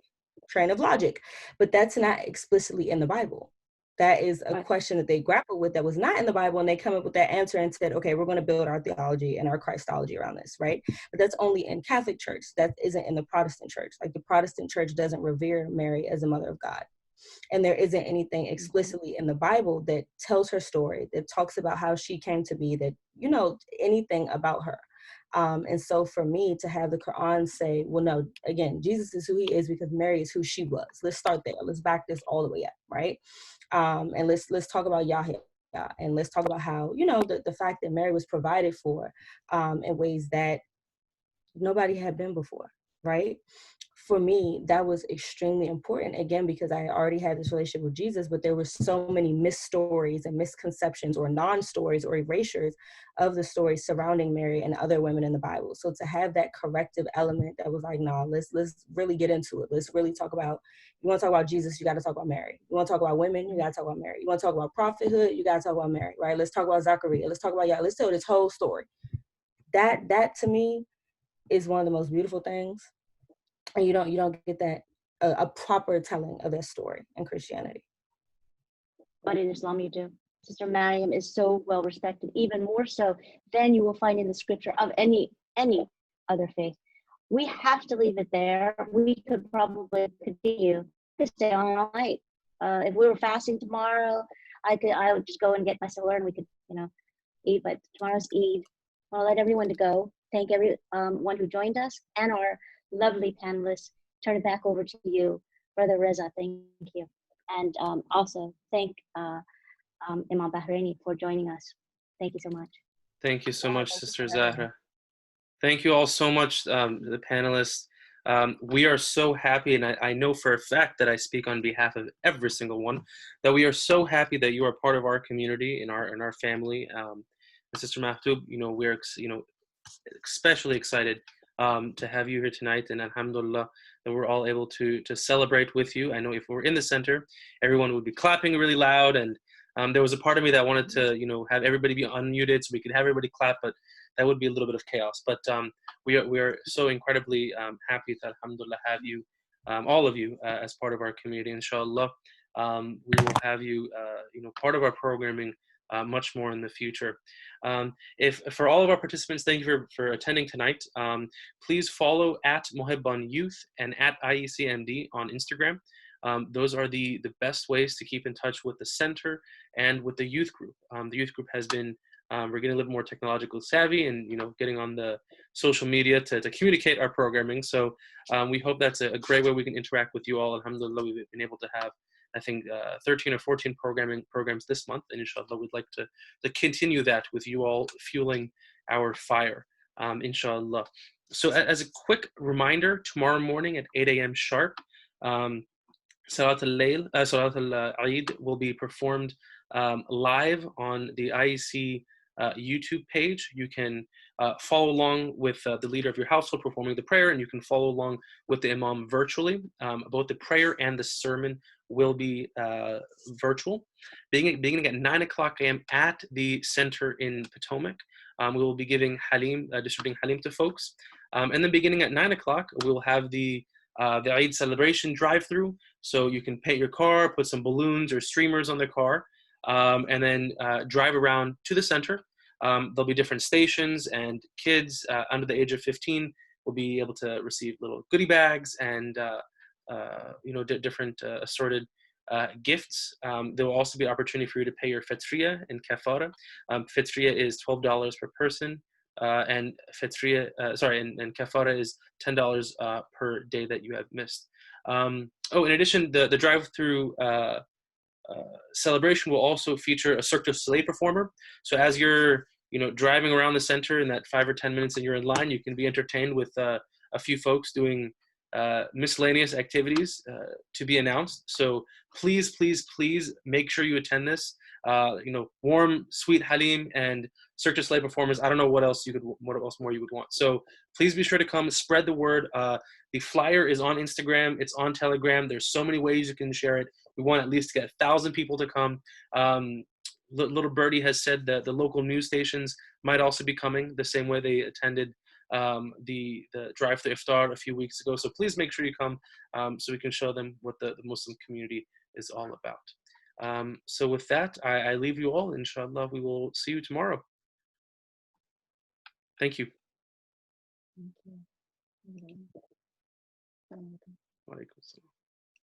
train of logic. But that's not explicitly in the Bible. That is a question that they grappled with that was not in the Bible, and they come up with that answer and said, okay, we're going to build our theology and our Christology around this, right? But that's only in Catholic Church. That isn't in the Protestant Church. Like, the Protestant Church doesn't revere Mary as the mother of God. And there isn't anything explicitly in the Bible that tells her story, that talks about how she came to be, that, you know, anything about her. And so for me to have the Quran say, well, no, again, Jesus is who he is because Mary is who she was. Let's start there. Let's back this all the way up, right? And let's talk about Yahya. And let's talk about how, you know, the fact that Mary was provided for in ways that nobody had been before, right? For me, that was extremely important, again, because I already had this relationship with Jesus, but there were so many mis-stories and misconceptions or non-stories or erasures of the stories surrounding Mary and other women in the Bible. So to have that corrective element that was like, nah, let's really get into it. Let's really talk about, you want to talk about Jesus, you got to talk about Mary. You want to talk about women, you got to talk about Mary. You want to talk about prophethood, you got to talk about Mary, right? Let's talk about Zachariah. Let's talk about, let's tell this whole story. That to me is one of the most beautiful things. And you don't get that a proper telling of that story in Christianity. But in Islam you do. Sister Mariam is so well respected, even more so than you will find in the scripture of any other faith. We have to leave it there. We could probably continue to stay on all night. If we were fasting tomorrow, I would just go and get my salar and we could, you know, eat. But tomorrow's Eid. I'll let everyone to go. Thank everyone who joined us and our lovely panelists. Turn it back over to you, Brother Reza. Thank you. And also thank Imam Bahraini for joining us. Thank you so much. Thank you so much, Sister Zahra. Thank you all so much, the panelists. We are so happy, and I know for a fact that I speak on behalf of every single one, that we are so happy that you are part of our community, in our family. Sister Mahtub, you know, we're especially excited to have you here tonight, and alhamdulillah that we're all able to celebrate with you. I know if we're in the center, everyone would be clapping really loud, and there was a part of me that wanted to, you know, have everybody be unmuted so we could have everybody clap, but that would be a little bit of chaos. But we are so incredibly happy to, alhamdulillah, have you, all of you, as part of our community. Inshallah, we will have you, you know, part of our programming much more in the future. If for all of our participants, thank you for attending tonight. Please follow at Mohebban Youth and at IECMD on Instagram. Those are the best ways to keep in touch with the center and with the youth group. The youth group has been, we're getting a little more technological savvy and, you know, getting on the social media to communicate our programming. So we hope that's a great way we can interact with you all. Alhamdulillah, we've been able to have, I think, 13 or 14 programs this month, and inshallah we'd like to continue that with you all fueling our fire, inshallah. So as a quick reminder, tomorrow morning at 8 a.m. sharp, Salat al-Eid will be performed live on the IEC YouTube page. You can follow along with the leader of your household performing the prayer, and you can follow along with the Imam virtually. Both the prayer and the sermon will be virtual. Beginning at 9 a.m. at the center in Potomac, we will be giving halim, distributing halim to folks. And then beginning at 9 o'clock, we will have the Eid celebration drive-through. So you can paint your car, put some balloons or streamers on the car, and then drive around to the center. There'll be different stations, and kids under the age of 15 will be able to receive little goodie bags and you know, different assorted gifts. There will also be an opportunity for you to pay your fitriya and kafara. Fitriya is $12 per person, and fitriya, and kafara is $10 per day that you have missed. In addition, the drive-through celebration will also feature a Cirque du Soleil performer. So as you're, you know, driving around the center in that 5 or 10 minutes that you're in line, you can be entertained with a few folks doing miscellaneous activities to be announced. So please, please, please make sure you attend this. Warm, sweet halim and circus sleigh performers. I don't know what else more you would want. So please be sure to come, spread the word. The flyer is on Instagram, it's on Telegram. There's so many ways you can share it. We want at least to get 1,000 people to come. Little Birdie has said that the local news stations might also be coming the same way they attended the drive-thru iftar a few weeks ago. So please make sure you come so we can show them what the Muslim community is all about. So with that, I leave you all. Inshallah, we will see you tomorrow. Thank you. Thank you. Wa alaikum salam.